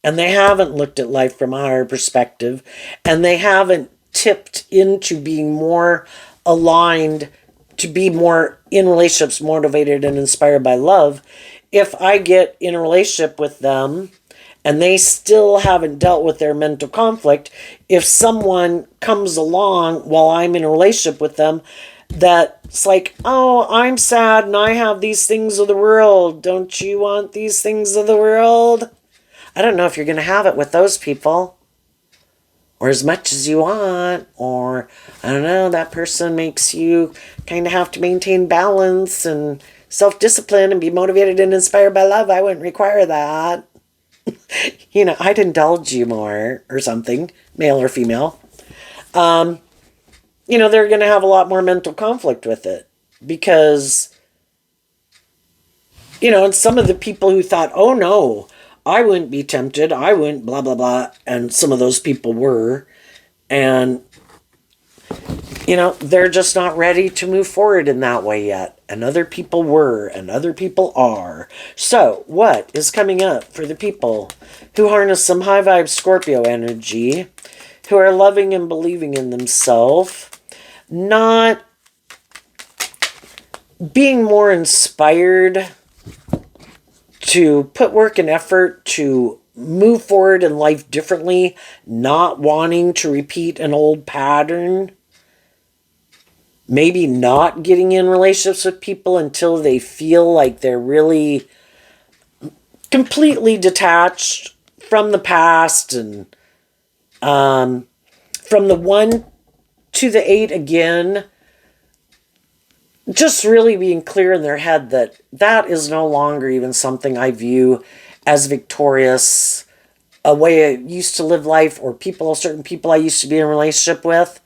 and they haven't looked at life from a higher perspective, and they haven't tipped into being more aligned, to be more in relationships, motivated and inspired by love, if I get in a relationship with them and they still haven't dealt with their mental conflict, if someone comes along while I'm in a relationship with them that's like, oh, I'm sad and I have these things of the world. Don't you want these things of the world? I don't know if you're going to have it with those people. Or as much as you want. Or, I don't know, that person makes you kind of have to maintain balance and self-discipline and be motivated and inspired by love. I wouldn't require that. I'd indulge you more or something, male or female. They're going to have a lot more mental conflict with it. Because, and some of the people who thought, oh no, I wouldn't be tempted, I wouldn't blah, blah, blah. And some of those people were. And, they're just not ready to move forward in that way yet. and other people were, and other people are. So, what is coming up for the people who harness some high vibe Scorpio energy, who are loving and believing in themselves, not being more inspired to put work and effort to move forward in life differently, not wanting to repeat an old pattern, maybe not getting in relationships with people until they feel like they're really completely detached from the past, and from the 1 to the 8 again, just really being clear in their head that that is no longer even something I view as victorious, a way I used to live life, or certain people I used to be in a relationship with.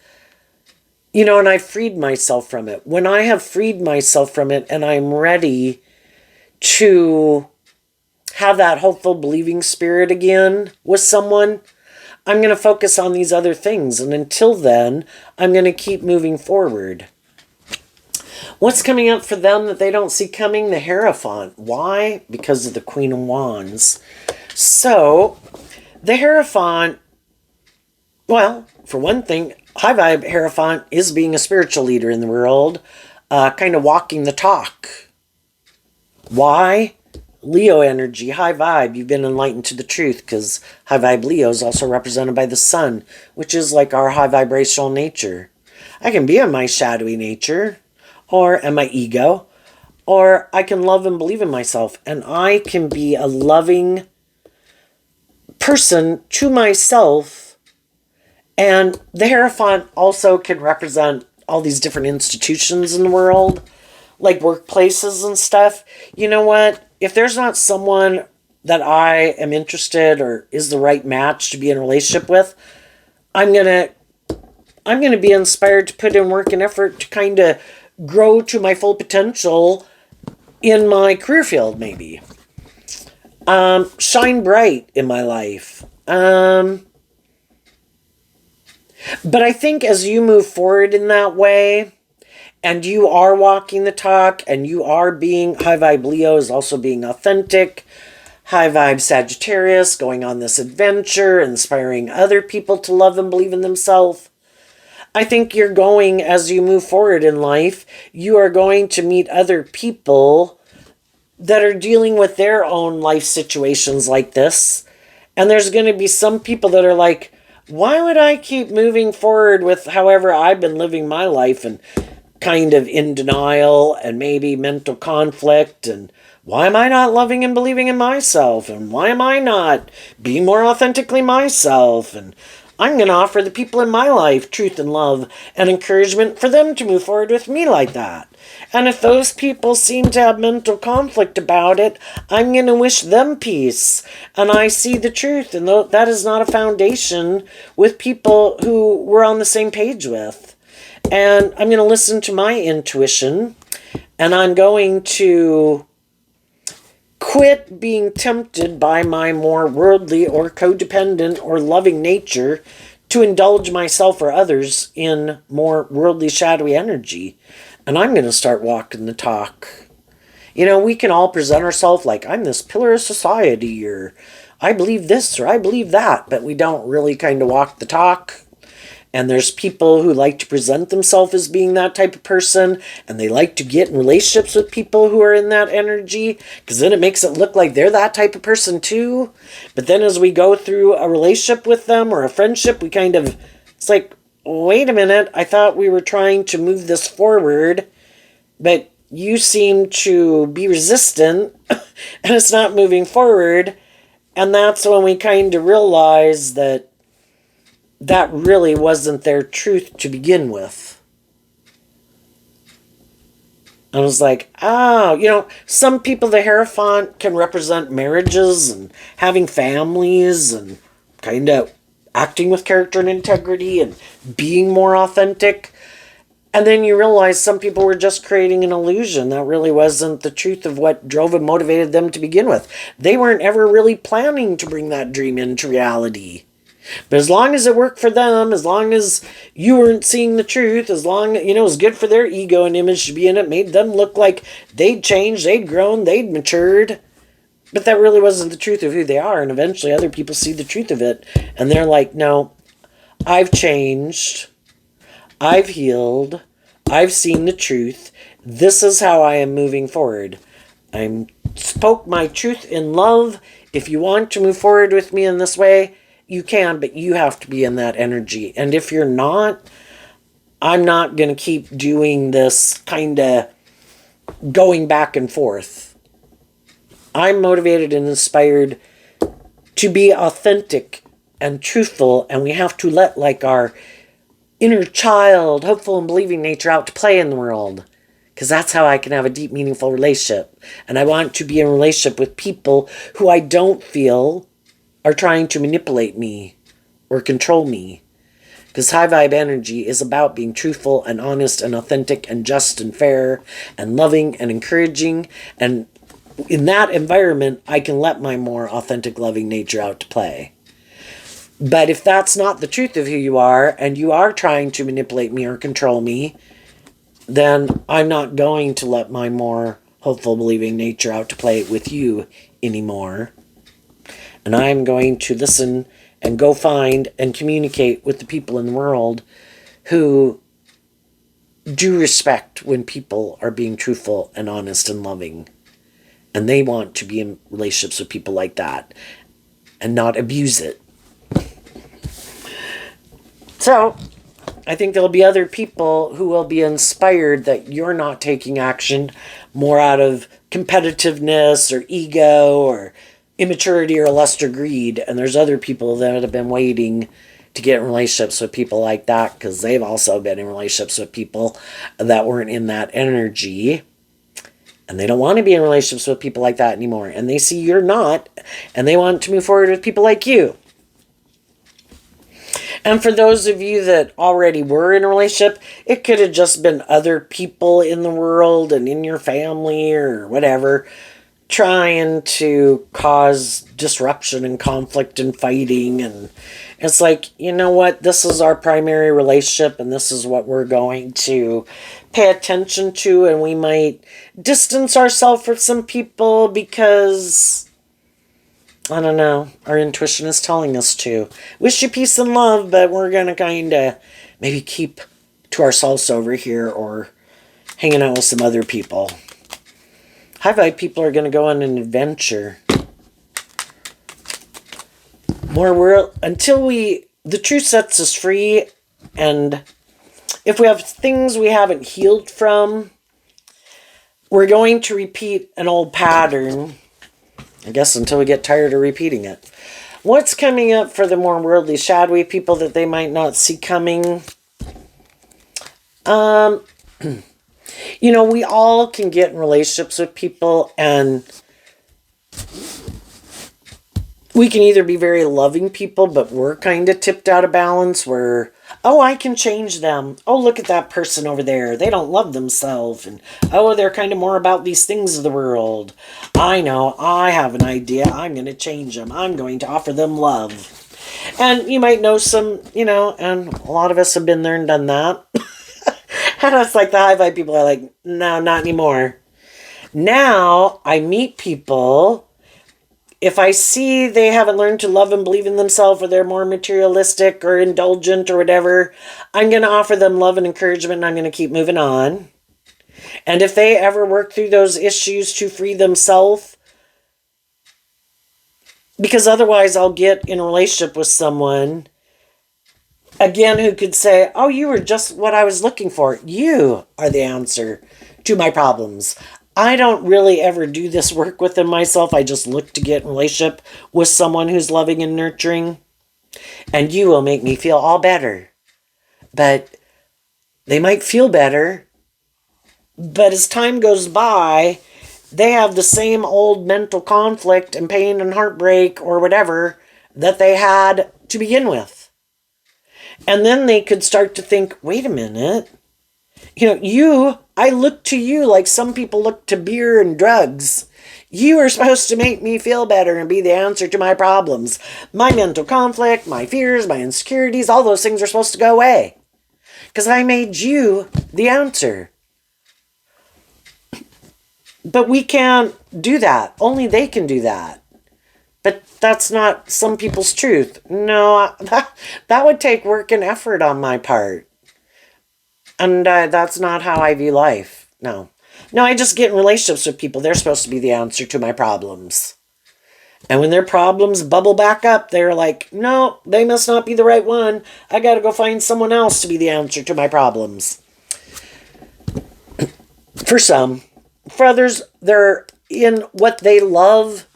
You know, and I freed myself from it. When I have freed myself from it and I'm ready to have that hopeful, believing spirit again with someone, I'm going to focus on these other things. And until then, I'm going to keep moving forward. What's coming up for them that they don't see coming? The Hierophant. Why? Because of the Queen of Wands. So, the Hierophant, well, for one thing, high vibe Hierophant is being a spiritual leader in the world, kind of walking the talk. Why? Leo energy, high vibe, you've been enlightened to the truth, because high vibe Leo is also represented by the sun, which is like our high vibrational nature. I can be in my shadowy nature, or in my ego, or I can love and believe in myself, and I can be a loving person to myself. And the Hierophant also can represent all these different institutions in the world, like workplaces and stuff. You know what? If there's not someone that I am interested or is the right match to be in a relationship with, I'm gonna be inspired to put in work and effort to kind of grow to my full potential in my career field, maybe. Shine bright in my life. But I think as you move forward in that way, and you are walking the talk, and you are being, high vibe Leo is also being authentic, high vibe Sagittarius, going on this adventure, inspiring other people to love and believe in themselves. I think you're going, as you move forward in life, you are going to meet other people that are dealing with their own life situations like this. And there's going to be some people that are like, why would I keep moving forward with however I've been living my life, and kind of in denial and maybe mental conflict, and why am I not loving and believing in myself, and why am I not being more authentically myself, and I'm going to offer the people in my life truth and love and encouragement for them to move forward with me like that. And if those people seem to have mental conflict about it, I'm going to wish them peace. And I see the truth, and that is not a foundation with people who we're on the same page with. And I'm going to listen to my intuition, and I'm going to quit being tempted by my more worldly or codependent or loving nature to indulge myself or others in more worldly, shadowy energy. And I'm going to start walking the talk. You know, we can all present ourselves like, I'm this pillar of society, or I believe this, or I believe that, but we don't really kind of walk the talk. And there's people who like to present themselves as being that type of person, and they like to get in relationships with people who are in that energy, because then it makes it look like they're that type of person too. But then as we go through a relationship with them or a friendship, we kind of, it's like, wait a minute, I thought we were trying to move this forward, but you seem to be resistant, and it's not moving forward. And that's when we kind of realize that that really wasn't their truth to begin with. I was like, oh, you know, some people, the Hierophant can represent marriages and having families and kind of acting with character and integrity and being more authentic. And then you realize some people were just creating an illusion. That really wasn't the truth of what drove and motivated them to begin with. They weren't ever really planning to bring that dream into reality. But as long as it worked for them, as long as you weren't seeing the truth, as long, it was good for their ego and image to be in it, made them look like they'd changed, they'd grown, they'd matured. But that really wasn't the truth of who they are. And eventually other people see the truth of it. And they're like, no, I've changed. I've healed. I've seen the truth. This is how I am moving forward. I spoke my truth in love. If you want to move forward with me in this way, you can, but you have to be in that energy. And if you're not, I'm not going to keep doing this kind of going back and forth. I'm motivated and inspired to be authentic and truthful, and we have to let our inner child, hopeful and believing nature out to play in the world, because that's how I can have a deep, meaningful relationship. And I want to be in a relationship with people who I don't feel are trying to manipulate me or control me. Because high vibe energy is about being truthful and honest and authentic and just and fair and loving and encouraging. And in that environment, I can let my more authentic, loving nature out to play. But if that's not the truth of who you are, and you are trying to manipulate me or control me, then I'm not going to let my more hopeful, believing nature out to play with you anymore. And I'm going to listen and go find and communicate with the people in the world who do respect when people are being truthful and honest and loving. And they want to be in relationships with people like that and not abuse it. So, I think there'll be other people who will be inspired that you're not taking action more out of competitiveness or ego or immaturity or lust or greed. And there's other people that have been waiting to get in relationships with people like that because they've also been in relationships with people that weren't in that energy. And they don't want to be in relationships with people like that anymore. And they see you're not, and they want to move forward with people like you. And for those of you that already were in a relationship, it could have just been other people in the world and in your family or whatever, trying to cause disruption and conflict and fighting. And it's like, you know what? This is our primary relationship, and this is what we're going to pay attention to. And we might distance ourselves from some people because, I don't know, our intuition is telling us to. Wish you peace and love, but we're going to kind of maybe keep to ourselves over here or hanging out with some other people. High vibe people are going to go on an adventure. Until the truth sets us free, and if we have things we haven't healed from, we're going to repeat an old pattern, I guess, until we get tired of repeating it. What's coming up for the more worldly, shadowy people that they might not see coming? We all can get in relationships with people, and we can either be very loving people, but we're kind of tipped out of balance where, oh, I can change them. Oh, look at that person over there. They don't love themselves. And, oh, they're kind of more about these things of the world. I know. I have an idea. I'm going to change them. I'm going to offer them love. And you might know some, and a lot of us have been there and done that. And it's like the high vibe people are like, no, not anymore. Now I meet people. If I see they haven't learned to love and believe in themselves, or they're more materialistic or indulgent or whatever, I'm going to offer them love and encouragement, and I'm going to keep moving on. And if they ever work through those issues to free themselves, because otherwise I'll get in a relationship with someone, again, who could say, oh, you were just what I was looking for. You are the answer to my problems. I don't really ever do this work within myself. I just look to get in a relationship with someone who's loving and nurturing. And you will make me feel all better. But they might feel better. But as time goes by, they have the same old mental conflict and pain and heartbreak or whatever that they had to begin with. And then they could start to think, wait a minute. I look to you like some people look to beer and drugs. You are supposed to make me feel better and be the answer to my problems. My mental conflict, my fears, my insecurities, all those things are supposed to go away. Because I made you the answer. But we can't do that. Only they can do that. But that's not some people's truth. No, that would take work and effort on my part. And that's not how I view life. No. No, I just get in relationships with people. They're supposed to be the answer to my problems. And when their problems bubble back up, they're like, no, they must not be the right one. I got to go find someone else to be the answer to my problems. For some. For others, they're in what they love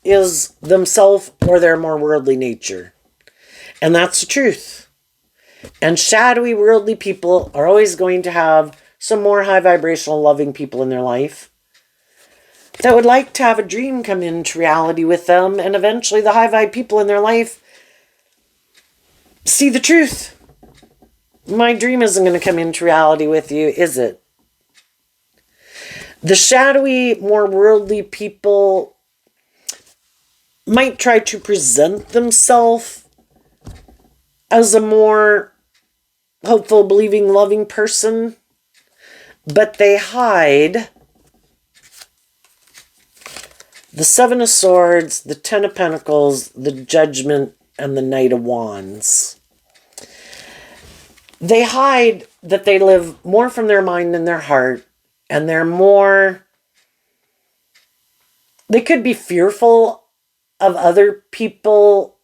is themselves or their more worldly nature. And that's the truth. And shadowy worldly people are always going to have some more high vibrational loving people in their life that would like to have a dream come into reality with them, and eventually the high vibe people in their life see the truth. My dream isn't going to come into reality with you, is it? The shadowy, more worldly people might try to present themselves as a more hopeful, believing, loving person, but they hide the Seven of Swords, the Ten of Pentacles, the Judgment, and the Knight of Wands. They hide that they live more from their mind than their heart, and they could be fearful of other people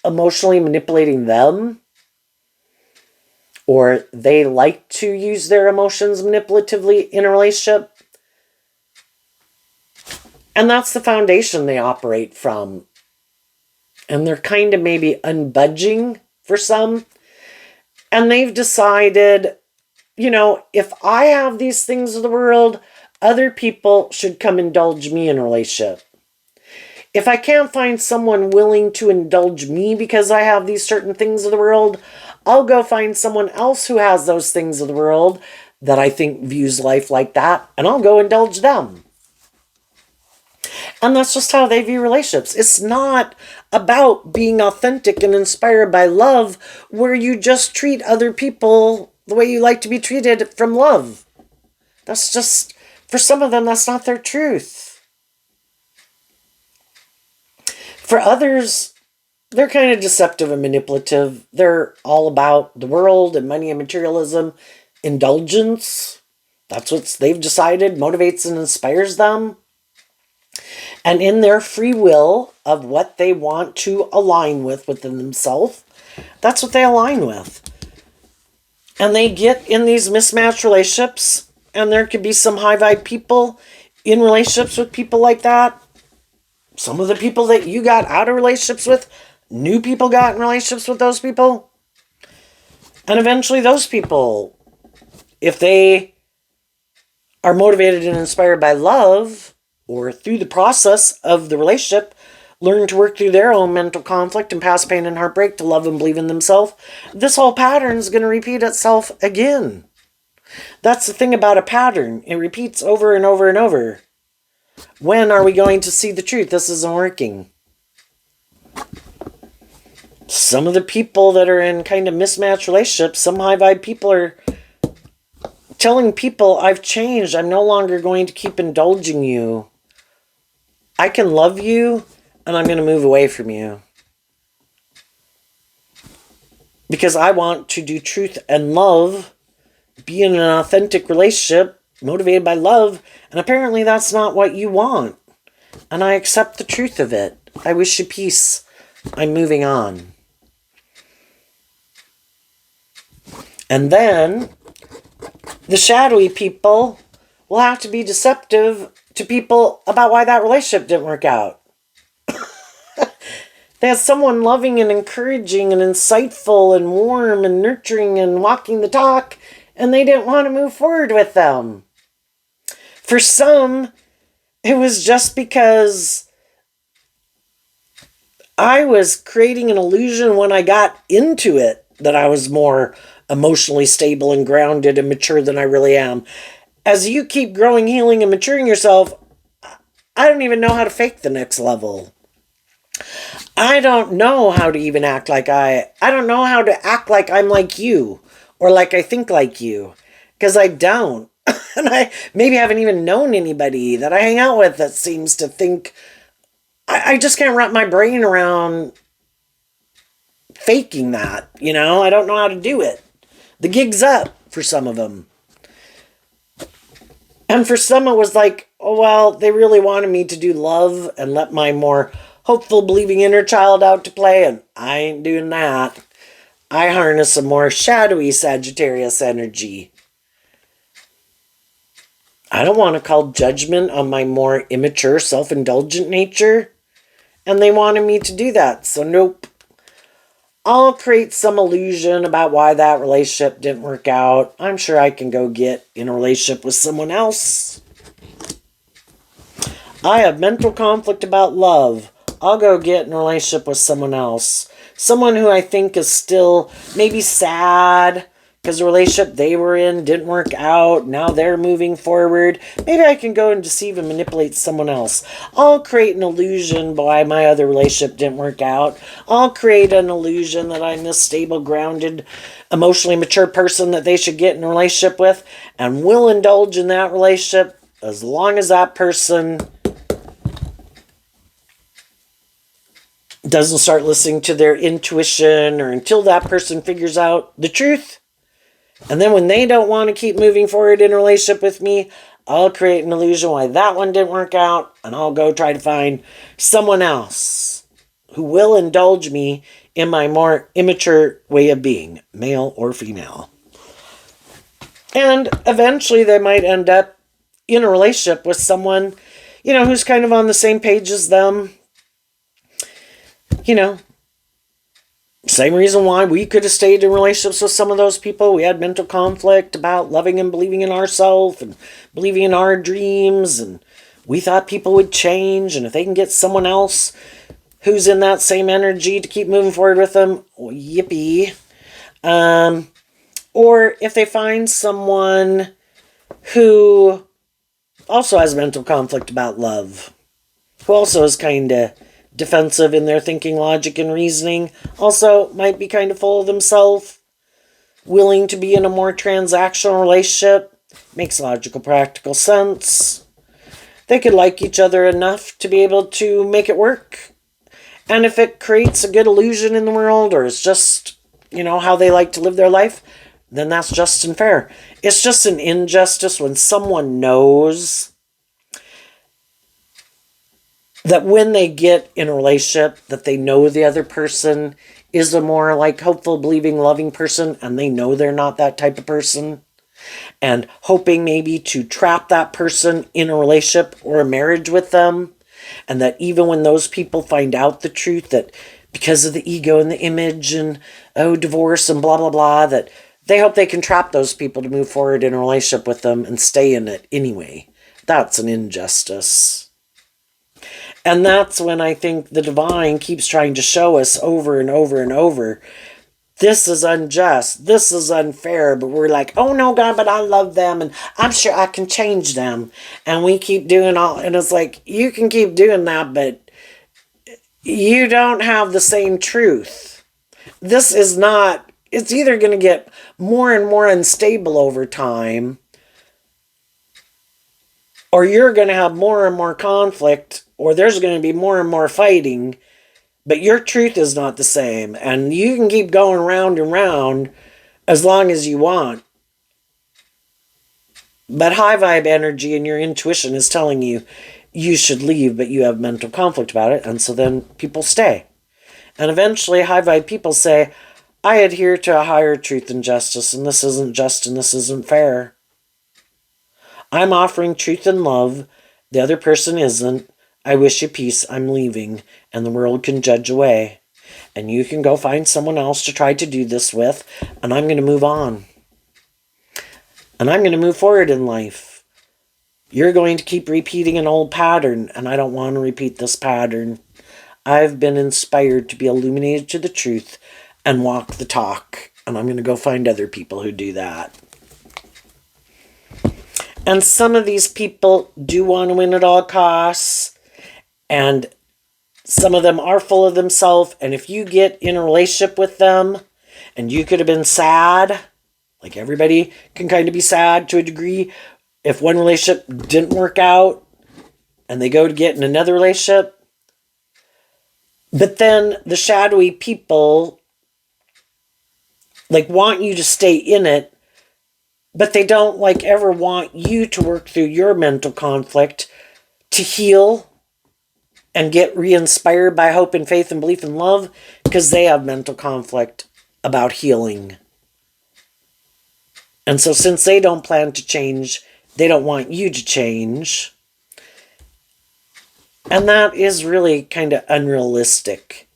emotionally manipulating them, or they like to use their emotions manipulatively in a relationship. And that's the foundation they operate from. And they're kind of maybe unbudging for some. And they've decided, if I have these things of the world, other people should come indulge me in a relationship. If I can't find someone willing to indulge me because I have these certain things of the world, I'll go find someone else who has those things of the world that I think views life like that, and I'll go indulge them. And that's just how they view relationships. It's not about being authentic and inspired by love, where you just treat other people the way you like to be treated from love. That's just, for some of them, that's not their truth. For others, they're kind of deceptive and manipulative. They're all about the world and money and materialism, indulgence. That's what they've decided motivates and inspires them. And in their free will of what they want to align with within themselves, that's what they align with. And they get in these mismatched relationships, and there could be some high vibe people in relationships with people like that. Some of the people that you got out of relationships with, new people got in relationships with those people. And eventually those people, if they are motivated and inspired by love, or through the process of the relationship, learn to work through their own mental conflict and past pain and heartbreak to love and believe in themselves, this whole pattern is going to repeat itself again. That's the thing about a pattern. It repeats over and over and over. When are we going to see the truth? This isn't working. Some of the people that are in kind of mismatched relationships, some high vibe people are telling people, I've changed. I'm no longer going to keep indulging you. I can love you, and I'm going to move away from you. Because I want to do truth and love, be in an authentic relationship, motivated by love, and apparently that's not what you want. And I accept the truth of it. I wish you peace. I'm moving on. And then the shadowy people will have to be deceptive to people about why that relationship didn't work out. They had someone loving and encouraging and insightful and warm and nurturing and walking the talk, and they didn't want to move forward with them. For some, it was just because I was creating an illusion when I got into it that I was more emotionally stable and grounded and mature than I really am. As you keep growing, healing, and maturing yourself, I don't even know how to fake the next level. I don't know how to even act like I don't know how to act like I'm like you or like I think like you, because I don't. And I maybe haven't even known anybody that I hang out with that seems to think. I just can't wrap my brain around faking that, you know? I don't know how to do it. The gig's up for some of them. And for some, it was like, oh, well, they really wanted me to do love and let my more hopeful, believing inner child out to play, and I ain't doing that. I harness a more shadowy Sagittarius energy. I don't want to call judgment on my more immature, self-indulgent nature, and they wanted me to do that, so nope. I'll create some illusion about why that relationship didn't work out. I'm sure I can go get in a relationship with someone else. I have mental conflict about love. I'll go get in a relationship with someone else. Someone who I think is still maybe sad because the relationship they were in didn't work out. Now they're moving forward. Maybe I can go and deceive and manipulate someone else. I'll create an illusion why my other relationship didn't work out. I'll create an illusion that I'm this stable, grounded, emotionally mature person that they should get in a relationship with, and will indulge in that relationship as long as that person doesn't start listening to their intuition, or until that person figures out the truth. And then when they don't want to keep moving forward in a relationship with me, I'll create an illusion why that one didn't work out, and I'll go try to find someone else who will indulge me in my more immature way of being, male or female. And eventually they might end up in a relationship with someone, who's kind of on the same page as them. Same reason why we could have stayed in relationships with some of those people. We had mental conflict about loving and believing in ourselves and believing in our dreams. And we thought people would change. And if they can get someone else who's in that same energy to keep moving forward with them, well, yippee. Or if they find someone who also has mental conflict about love, who also is kind of defensive in their thinking, logic, and reasoning, also might be kind of full of themselves, willing to be in a more transactional relationship, makes logical, practical sense. They could like each other enough to be able to make it work. And if it creates a good illusion in the world, or it's just, how they like to live their life, then that's just and fair. It's just an injustice when someone knows that when they get in a relationship, that they know the other person is a more like hopeful, believing, loving person, and they know they're not that type of person, and hoping maybe to trap that person in a relationship or a marriage with them, and that even when those people find out the truth, that because of the ego and the image and, divorce and blah, blah, blah, that they hope they can trap those people to move forward in a relationship with them and stay in it anyway. That's an injustice. And that's when I think the divine keeps trying to show us over and over and over, this is unjust, this is unfair, but we're like, oh no, God, but I love them, and I'm sure I can change them. And we keep doing all, and it's like, you can keep doing that, but you don't have the same truth. This is not, it's either going to get more and more unstable over time, or you're going to have more and more conflict, or there's going to be more and more fighting, but your truth is not the same. And you can keep going round and round as long as you want. But high vibe energy and your intuition is telling you you should leave, but you have mental conflict about it. And so then people stay. And eventually high vibe people say, I adhere to a higher truth and justice, and this isn't just and this isn't fair. I'm offering truth and love. The other person isn't. I wish you peace. I'm leaving, and the world can judge away. And you can go find someone else to try to do this with, and I'm going to move on. And I'm going to move forward in life. You're going to keep repeating an old pattern, and I don't want to repeat this pattern. I've been inspired to be illuminated to the truth and walk the talk, and I'm going to go find other people who do that. And some of these people do want to win at all costs. And some of them are full of themselves. And if you get in a relationship with them and you could have been sad, like everybody can kind of be sad to a degree, if one relationship didn't work out and they go to get in another relationship, but then the shadowy people like want you to stay in it, but they don't like ever want you to work through your mental conflict to heal and get re-inspired by hope and faith and belief and love, because they have mental conflict about healing. And so since they don't plan to change, they don't want you to change. And that is really kind of unrealistic.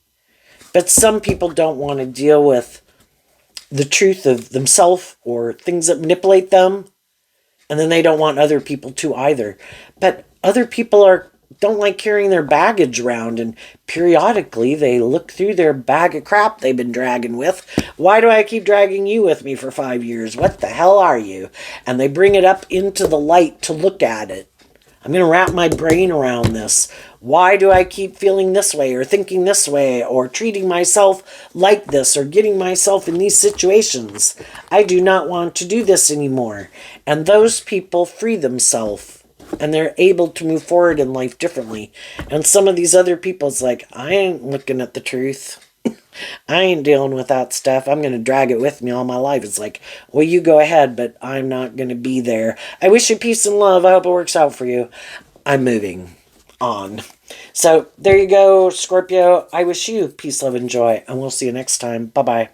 But some people don't want to deal with the truth of themselves or things that manipulate them. And then they don't want other people to either. But other people don't like carrying their baggage around, and periodically they look through their bag of crap they've been dragging with. Why do I keep dragging you with me for 5 years? What the hell are you? And they bring it up into the light to look at it. I'm going to wrap my brain around this. Why do I keep feeling this way or thinking this way or treating myself like this or getting myself in these situations? I do not want to do this anymore. And those people free themselves and they're able to move forward in life differently. And some of these other people, it's like, I ain't looking at the truth. I ain't dealing with that stuff. I'm going to drag it with me all my life. It's like, well, you go ahead, but I'm not going to be there. I wish you peace and love. I hope it works out for you. I'm moving on. So there you go, Scorpio. I wish you peace, love, and joy, and we'll see you next time. Bye-bye.